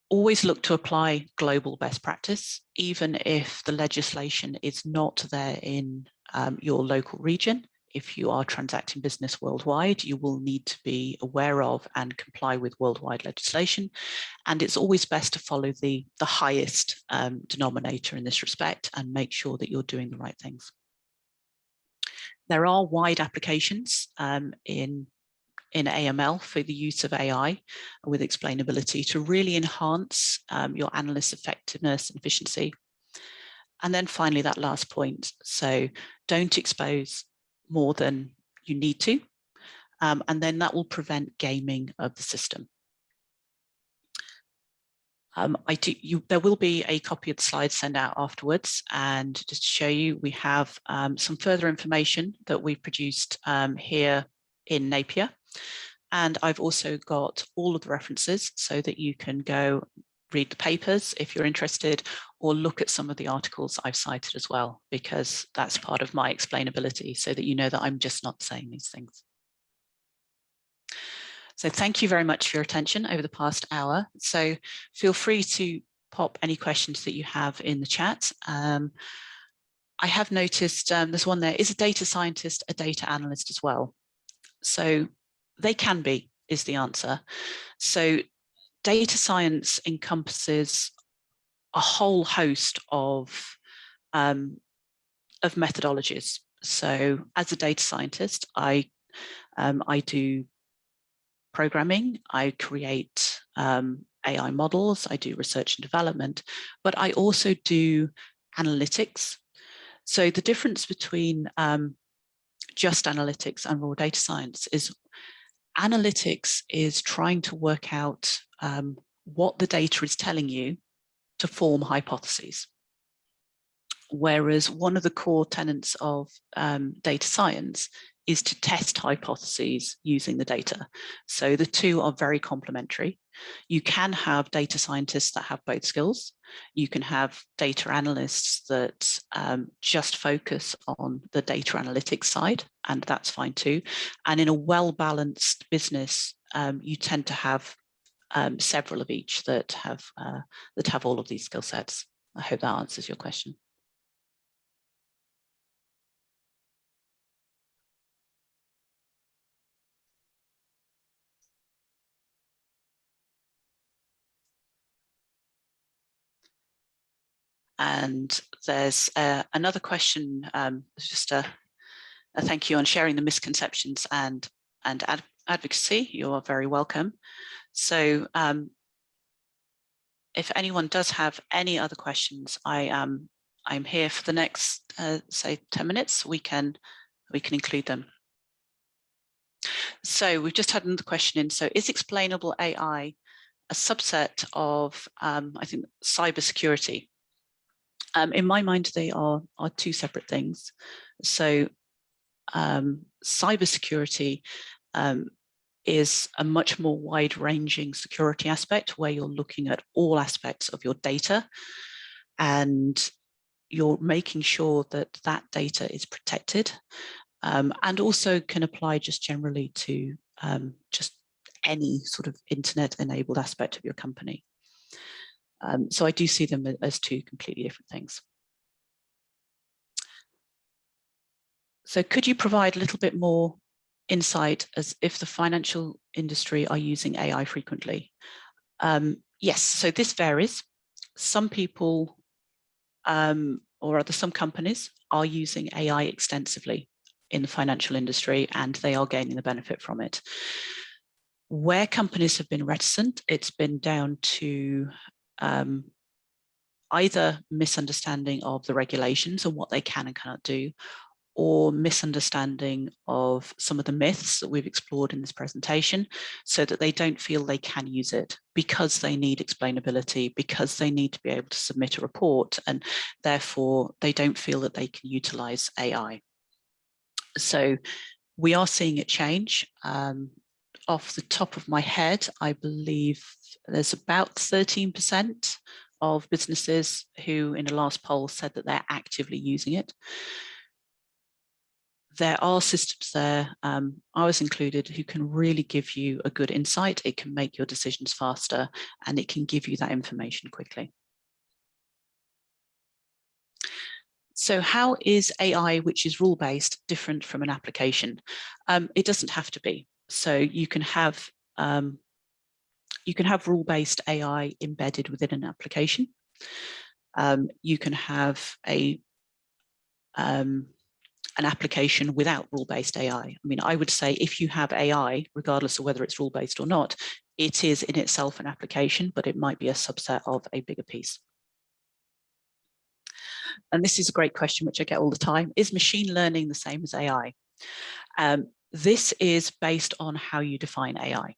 Always look to apply global best practice, even if the legislation is not there in your local region. If you are transacting business worldwide, you will need to be aware of and comply with worldwide legislation. And it's always best to follow the highest denominator in this respect and make sure that you're doing the right things. There are wide applications in AML for the use of AI with explainability to really enhance your analyst's effectiveness and efficiency. And then finally, that last point. So don't expose more than you need to. And then that will prevent gaming of the system. There will be a copy of the slides sent out afterwards, and just to show you, we have some further information that we've produced here in Napier. And I've also got all of the references so that you can go read the papers if you're interested, or look at some of the articles I've cited as well, because that's part of my explainability, so that you know that I'm just not saying these things. So thank you very much for your attention over the past hour. So feel free to pop any questions that you have in the chat. I have noticed there's one there, is a data scientist a data analyst as well? So they can be, is the answer. So data science encompasses a whole host of methodologies. So as a data scientist, I do programming, I create AI models, I do research and development, but I also do analytics. So the difference between just analytics and raw data science is analytics is trying to work out what the data is telling you to form hypotheses. Whereas one of the core tenets of data science is to test hypotheses using the data. So the two are very complementary. You can have data scientists that have both skills. You can have data analysts that just focus on the data analytics side, and that's fine too. And in a well-balanced business, you tend to have several of each that have all of these skill sets. I hope that answers your question. And there's another question, just a thank you on sharing the misconceptions and advocacy. You are very welcome. So if anyone does have any other questions, I'm here for the next, say, 10 minutes. We can include them. So we've just had another question in. So is explainable AI a subset of, I think, cybersecurity? In my mind, they are two separate things. So cybersecurity is a much more wide-ranging security aspect where you're looking at all aspects of your data and you're making sure that that data is protected, and also can apply just generally to just any sort of internet-enabled aspect of your company. So I do see them as two completely different things. So could you provide a little bit more insight as if the financial industry are using AI frequently? Yes, so this varies. Some people, or rather some companies, are using AI extensively in the financial industry and they are gaining the benefit from it. Where companies have been reticent, it's been down to either misunderstanding of the regulations and what they can and cannot do, or misunderstanding of some of the myths that we've explored in this presentation, so that they don't feel they can use it because they need explainability, because they need to be able to submit a report, and therefore they don't feel that they can utilize AI. So we are seeing it change. Off the top of my head, I believe there's about 13% of businesses who in the last poll said that they're actively using it. There are systems there, ours included, who can really give you a good insight. It can make your decisions faster and it can give you that information quickly. So how is AI, which is rule-based, different from an application? It doesn't have to be. So you can have rule-based AI embedded within an application. You can have an application without rule-based AI. I mean, I would say if you have AI, regardless of whether it's rule-based or not, it is in itself an application, but it might be a subset of a bigger piece. And this is a great question, which I get all the time. Is machine learning the same as AI? This is based on how you define AI.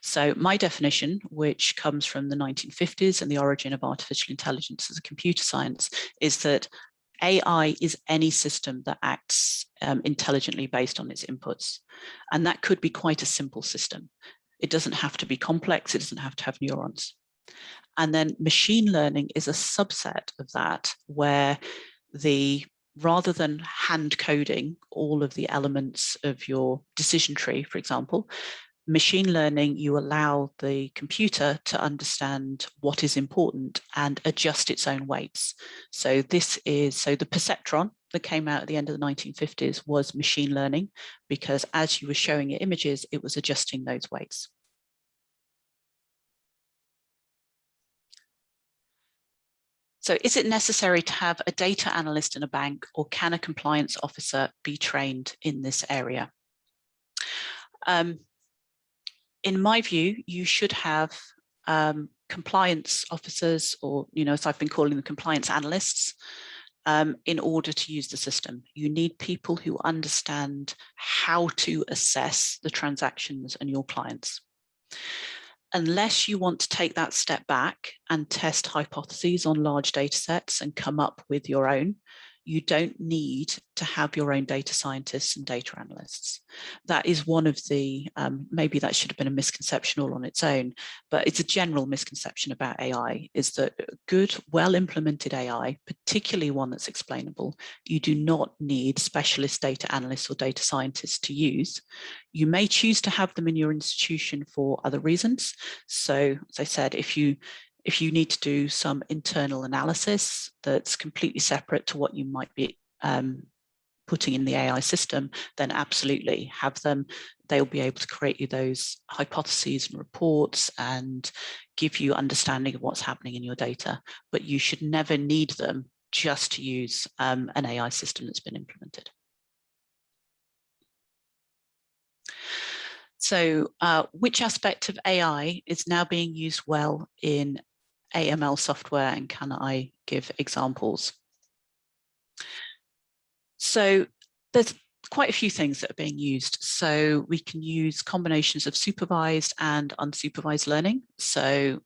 So my definition, which comes from the 1950s and the origin of artificial intelligence as a computer science, is that AI is any system that acts intelligently based on its inputs. And that could be quite a simple system. It doesn't have to be complex. It doesn't have to have neurons. And then machine learning is a subset of that, where rather than hand coding all of the elements of your decision tree, for example, machine learning, you allow the computer to understand what is important and adjust its own weights. So the perceptron that came out at the end of the 1950s was machine learning, because as you were showing it images, it was adjusting those weights. So is it necessary to have a data analyst in a bank, or can a compliance officer be trained in this area? In my view, you should have compliance officers, or, as I've been calling them, compliance analysts, in order to use the system. You need people who understand how to assess the transactions and your clients. unless you want to take that step back and test hypotheses on large data sets and come up with your own, you don't need to have your own data scientists and data analysts. That is one of the, maybe that should have been a misconception all on its own, but it's a general misconception about AI, is that good, well-implemented AI, particularly one that's explainable, you do not need specialist data analysts or data scientists to use. You may choose to have them in your institution for other reasons. So, as I said, if you need to do some internal analysis that's completely separate to what you might be putting in the AI system, then absolutely have them. They'll be able to create you those hypotheses and reports and give you understanding of what's happening in your data. But you should never need them just to use an AI system that's been implemented. So which aspect of AI is now being used well in AML software, and can I give examples? So there's quite a few things that are being used. So we can use combinations of supervised and unsupervised learning. So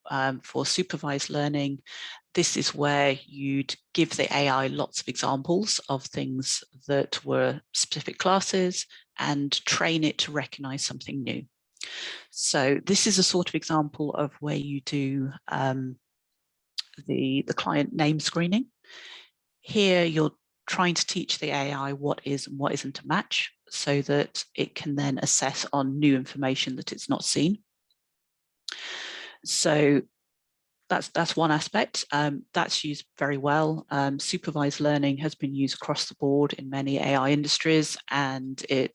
for supervised learning, this is where you'd give the AI lots of examples of things that were specific classes and train it to recognize something new. So this is a sort of example of where you do the client name screening. Here you're trying to teach the AI what is and what isn't a match, so that it can then assess on new information that it's not seen. So that's one aspect. That's used very well. Supervised learning has been used across the board in many AI industries, and it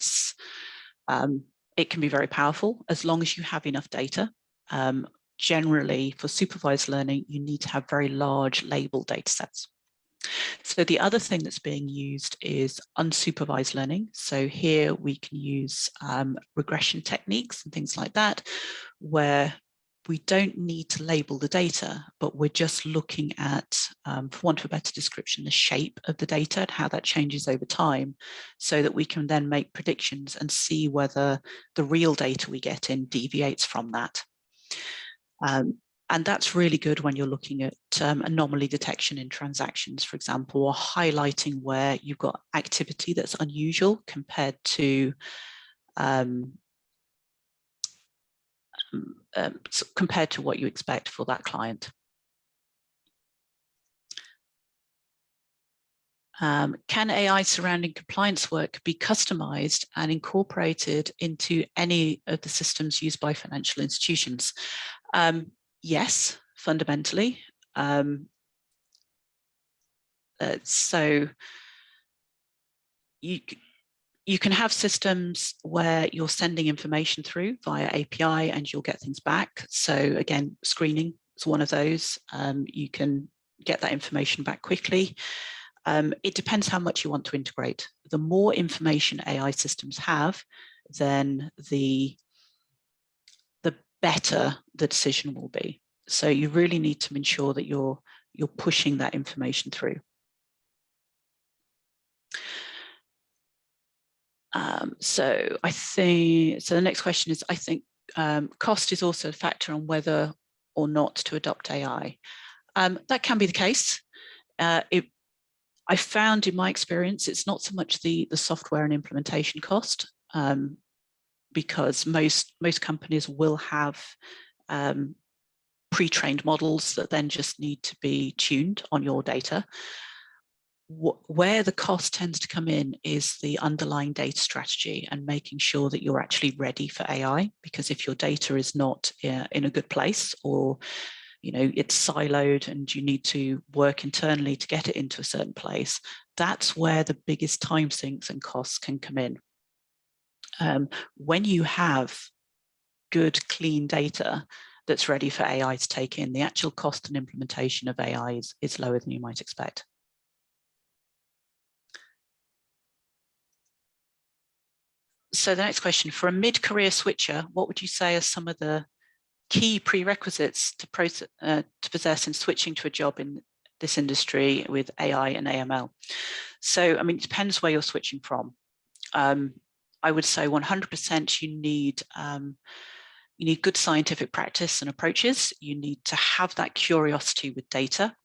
can be very powerful as long as you have enough data. Generally, for supervised learning, you need to have very large labeled data sets. So the other thing that's being used is unsupervised learning. So here we can use regression techniques and things like that, where we don't need to label the data, but we're just looking at, for want of a better description, the shape of the data and how that changes over time, so that we can then make predictions and see whether the real data we get in deviates from that. And that's really good when you're looking at anomaly detection in transactions, for example, or highlighting where you've got activity that's unusual compared to what you expect for that client. Can AI surrounding compliance work be customized and incorporated into any of the systems used by financial institutions? Yes, fundamentally. So you can have systems where you're sending information through via API and you'll get things back. So again, screening is one of those. You can get that information back quickly. It depends how much you want to integrate. The more information AI systems have, then the better the decision will be. So you really need to ensure that you're pushing that information through. So the next question is, I think cost is also a factor on whether or not to adopt AI. That can be the case. I found in my experience, it's not so much the software and implementation cost, because most companies will have pre-trained models that then just need to be tuned on your data. Where the cost tends to come in is the underlying data strategy and making sure that you're actually ready for AI, because if your data is not in a good place, or it's siloed and you need to work internally to get it into a certain place, that's where the biggest time sinks and costs can come in. When you have good, clean data that's ready for AI to take in, the actual cost and implementation of AI is lower than you might expect. So the next question, for a mid-career switcher, what would you say are some of the key prerequisites to possess in switching to a job in this industry with AI and AML? So, I mean, it depends where you're switching from. I would say 100% you need You need good scientific practice and approaches. You need to have that curiosity with data.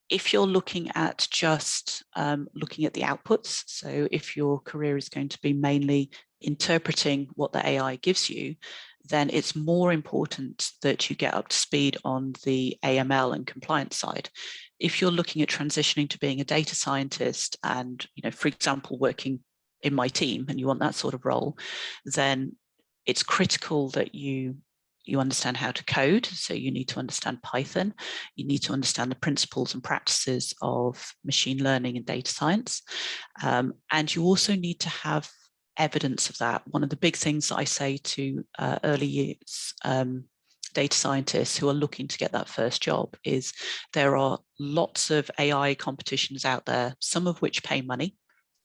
If you're looking at just looking at the outputs, so if your career is going to be mainly interpreting what the AI gives you, then it's more important that you get up to speed on the AML and compliance side. If you're looking at transitioning to being a data scientist and, for example, working in my team and you want that sort of role, then it's critical that you understand how to code. So you need to understand Python. You need to understand the principles and practices of machine learning and data science. And you also need to have evidence of that. One of the big things that I say to early years data scientists who are looking to get that first job is there are lots of AI competitions out there, some of which pay money.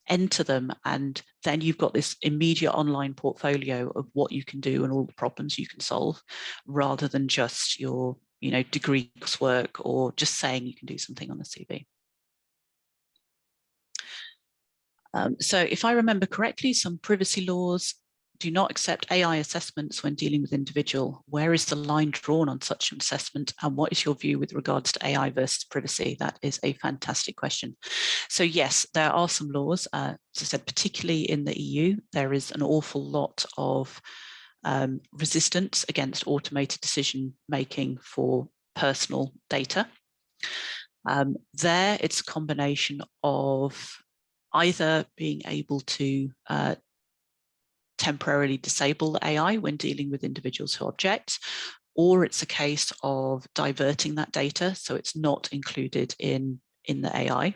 Enter them, and then you've got this immediate online portfolio of what you can do and all the problems you can solve, rather than just your degree work or just saying you can do something on the CV. So if I remember correctly, some privacy laws do not accept AI assessments when dealing with individual. Where is the line drawn on such an assessment? And what is your view with regards to AI versus privacy? That is a fantastic question. So yes, there are some laws. As I said, particularly in the EU, there is an awful lot of resistance against automated decision making for personal data. There, it's a combination of either being able to temporarily disable the AI when dealing with individuals who object, or it's a case of diverting that data so it's not included in the AI.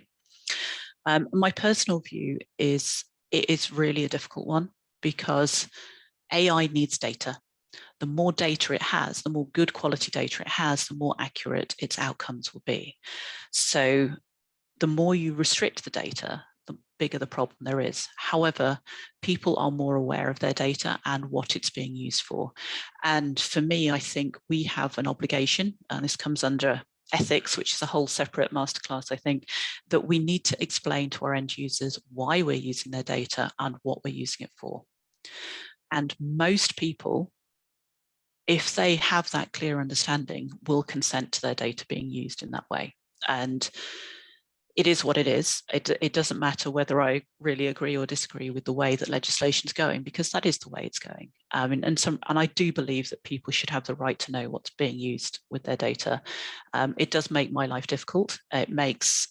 My personal view is it is really a difficult one because AI needs data. The more data it has, the more good quality data it has, the more accurate its outcomes will be. So the more you restrict the data, the bigger the problem there is. However, people are more aware of their data and what it's being used for. And for me, I think we have an obligation, and this comes under ethics, which is a whole separate masterclass, I think, that we need to explain to our end users why we're using their data and what we're using it for. And most people, if they have that clear understanding, will consent to their data being used in that way. And it is what it is. It doesn't matter whether I really agree or disagree with the way that legislation is going, because that is the way it's going. And I do believe that people should have the right to know what's being used with their data. It does make my life difficult. It makes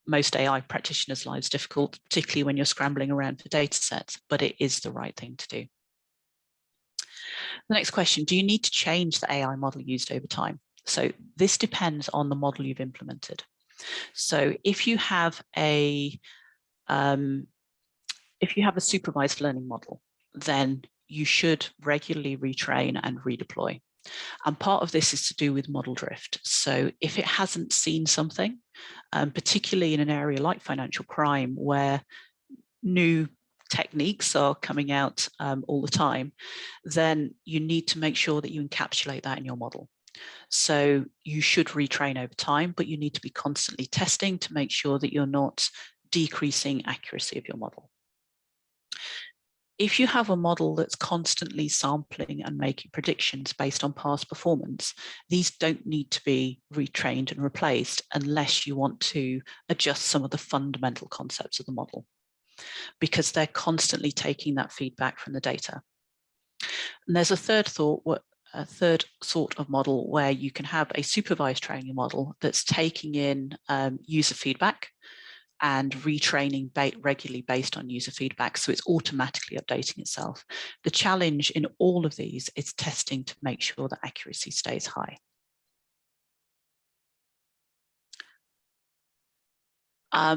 most AI practitioners' lives difficult, particularly when you're scrambling around for data sets, but it is the right thing to do. The next question, do you need to change the AI model used over time? So this depends on the model you've implemented. So if you have a supervised learning model, then you should regularly retrain and redeploy. And part of this is to do with model drift. So if it hasn't seen something, particularly in an area like financial crime, where new techniques are coming out all the time, then you need to make sure that you encapsulate that in your model. So you should retrain over time, but you need to be constantly testing to make sure that you're not decreasing accuracy of your model. If you have a model that's constantly sampling and making predictions based on past performance, these don't need to be retrained and replaced unless you want to adjust some of the fundamental concepts of the model, because they're constantly taking that feedback from the data. And there's a third sort of model where you can have a supervised training model that's taking in user feedback and retraining regularly based on user feedback, so it's automatically updating itself. The challenge in all of these is testing to make sure that accuracy stays high.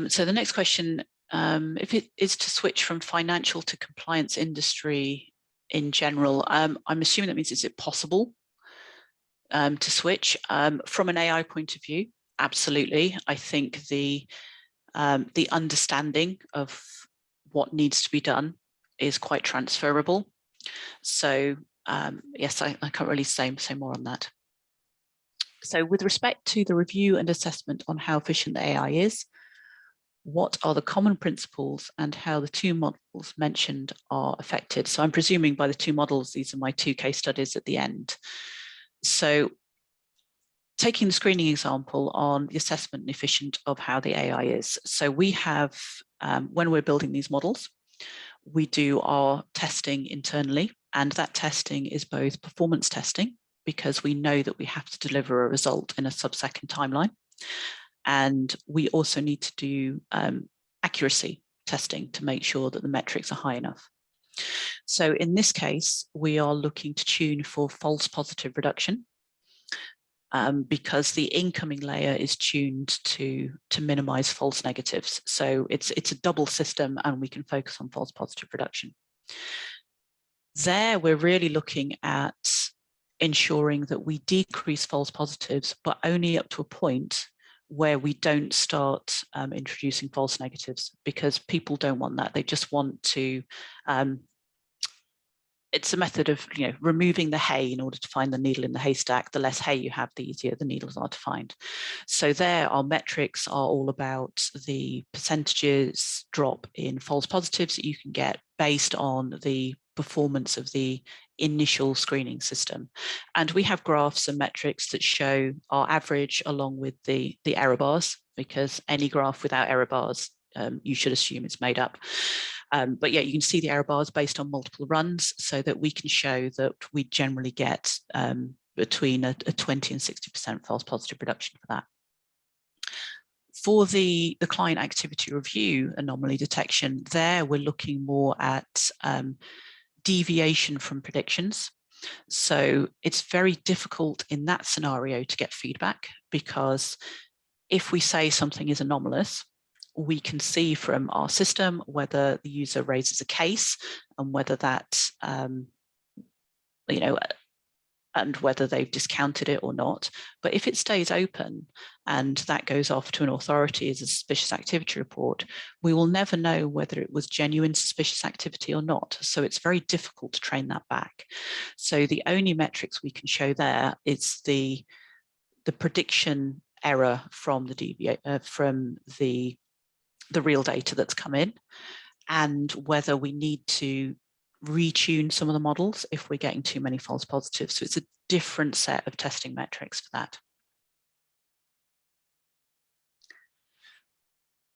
So the next question, if it is to switch from financial to compliance industry in general, I'm assuming that means, is it possible to switch? From an AI point of view, absolutely. I think the understanding of what needs to be done is quite transferable. So yes, I can't really say more on that. So with respect to the review and assessment on how efficient the AI is, what are the common principles and how the two models mentioned are affected. So I'm presuming by the two models, these are my two case studies at the end. So taking the screening example on the assessment and efficient of how the AI is. So we have, when we're building these models, we do our testing internally, and that testing is both performance testing, because we know that we have to deliver a result in a sub-second timeline. And we also need to do accuracy testing to make sure that the metrics are high enough. So in this case, we are looking to tune for false positive reduction, because the incoming layer is tuned to minimize false negatives. So it's a double system, and we can focus on false positive reduction. There, we're really looking at ensuring that we decrease false positives, but only up to a point where we don't start introducing false negatives, because people don't want that. They just want to it's a method of removing the hay in order to find the needle in the haystack. The less hay you have, the easier the needles are to find. So there, our metrics are all about the percentages drop in false positives that you can get based on the performance of the initial screening system. And we have graphs and metrics that show our average along with the error bars, because any graph without error bars, you should assume it's made up. But yeah, you can see the error bars based on multiple runs, so that we can show that we generally get between a 20 and 60% false positive reduction for that. For the client activity review anomaly detection, there we're looking more at deviation from predictions. So it's very difficult in that scenario to get feedback, because if we say something is anomalous, we can see from our system whether the user raises a case and whether that, and whether they've discounted it or not. But if it stays open and that goes off to an authority as a suspicious activity report, we will never know whether it was genuine suspicious activity or not. So it's very difficult to train that back. So the only metrics we can show there is the prediction error from the real data that's come in, and whether we need to retune some of the models if we're getting too many false positives. So it's a different set of testing metrics for that.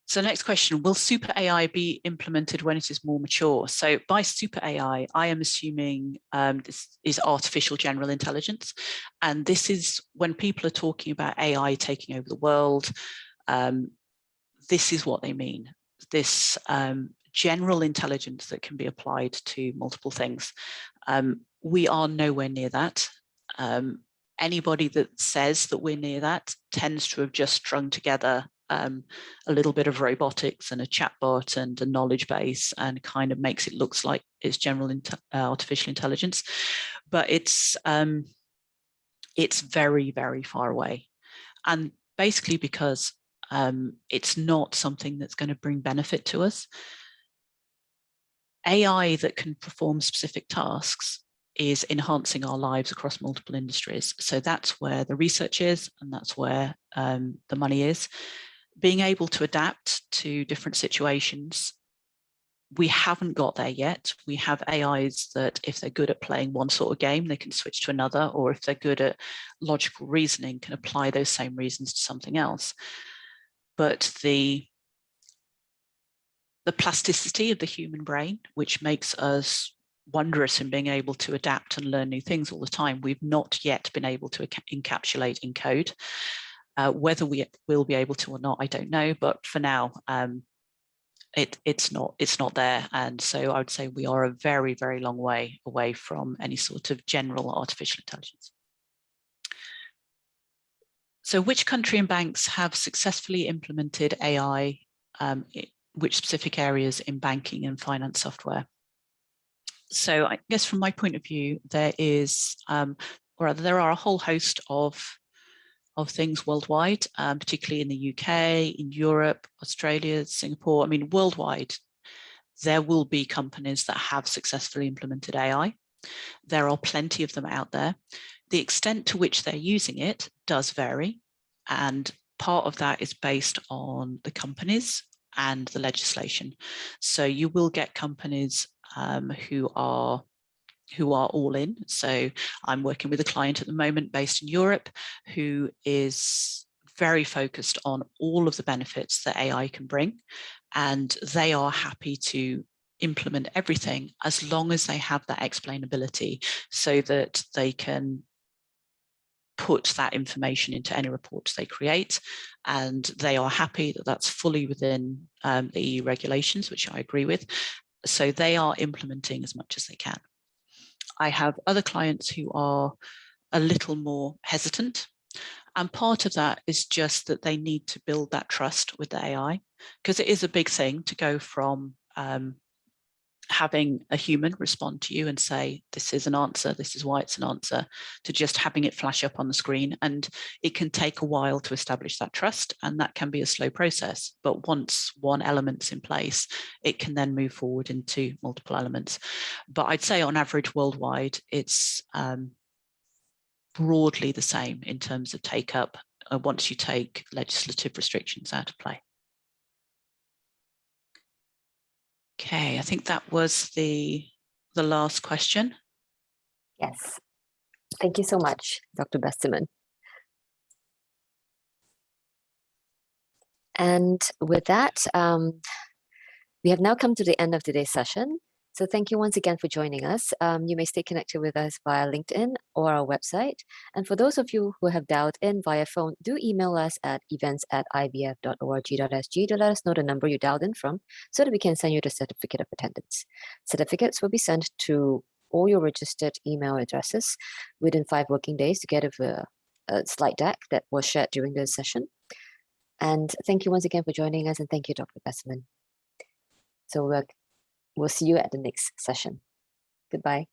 So next question, will super AI be implemented when it is more mature? So by super AI, I am assuming this is artificial general intelligence. And this is when people are talking about AI taking over the world, this is what they mean. This general intelligence that can be applied to multiple things. We are nowhere near that. Anybody that says that we're near that tends to have just strung together a little bit of robotics and a chatbot and a knowledge base, and kind of makes it look like it's general artificial intelligence. But it's very, very far away. And basically because it's not something that's going to bring benefit to us. AI that can perform specific tasks is enhancing our lives across multiple industries. So that's where the research is, and that's where the money is. Being able to adapt to different situations, we haven't got there yet. We have AIs that if they're good at playing one sort of game, they can switch to another, or if they're good at logical reasoning, can apply those same reasons to something else. But the plasticity of the human brain, which makes us wondrous in being able to adapt and learn new things all the time, we've not yet been able to encapsulate in code. Whether we will be able to or not, I don't know. But for now, it's not there. And so I would say we are a very, very long way away from any sort of general artificial intelligence. So which country and banks have successfully implemented AI, which specific areas in banking and finance software? So I guess from my point of view, there are a whole host of things worldwide, particularly in the UK, in Europe, Australia, Singapore. I mean, worldwide, there will be companies that have successfully implemented AI. There are plenty of them out there. The extent to which they're using it does vary. And part of that is based on the companies and the legislation. So you will get companies who are all in. So I'm working with a client at the moment based in Europe who is very focused on all of the benefits that AI can bring, and they are happy to implement everything as long as they have that explainability so that they can put that information into any reports they create, and they are happy that that's fully within the EU regulations, which I agree with. So they are implementing as much as they can. I have other clients who are a little more hesitant. And part of that is just that they need to build that trust with the AI, because it is a big thing to go from having a human respond to you and say, this is an answer, this is why it's an answer, to just having it flash up on the screen. And it can take a while to establish that trust, and that can be a slow process. But once one element's in place, it can then move forward into multiple elements. But I'd say on average worldwide, it's broadly the same in terms of take up once you take legislative restrictions out of play. Okay, I think that was the last question. Yes. Thank you so much, Dr. Besterman. And with that, we have now come to the end of today's session. So thank you once again for joining us. You may stay connected with us via LinkedIn or our website. And for those of you who have dialed in via phone, do email us at events@ibf.org.sg to let us know the number you dialed in from so that we can send you the certificate of attendance. Certificates will be sent to all your registered email addresses within 5 working days, together with a slide deck that was shared during the session. And thank you once again for joining us, and thank you, Dr. Besterman. So we'll see you at the next session. Goodbye.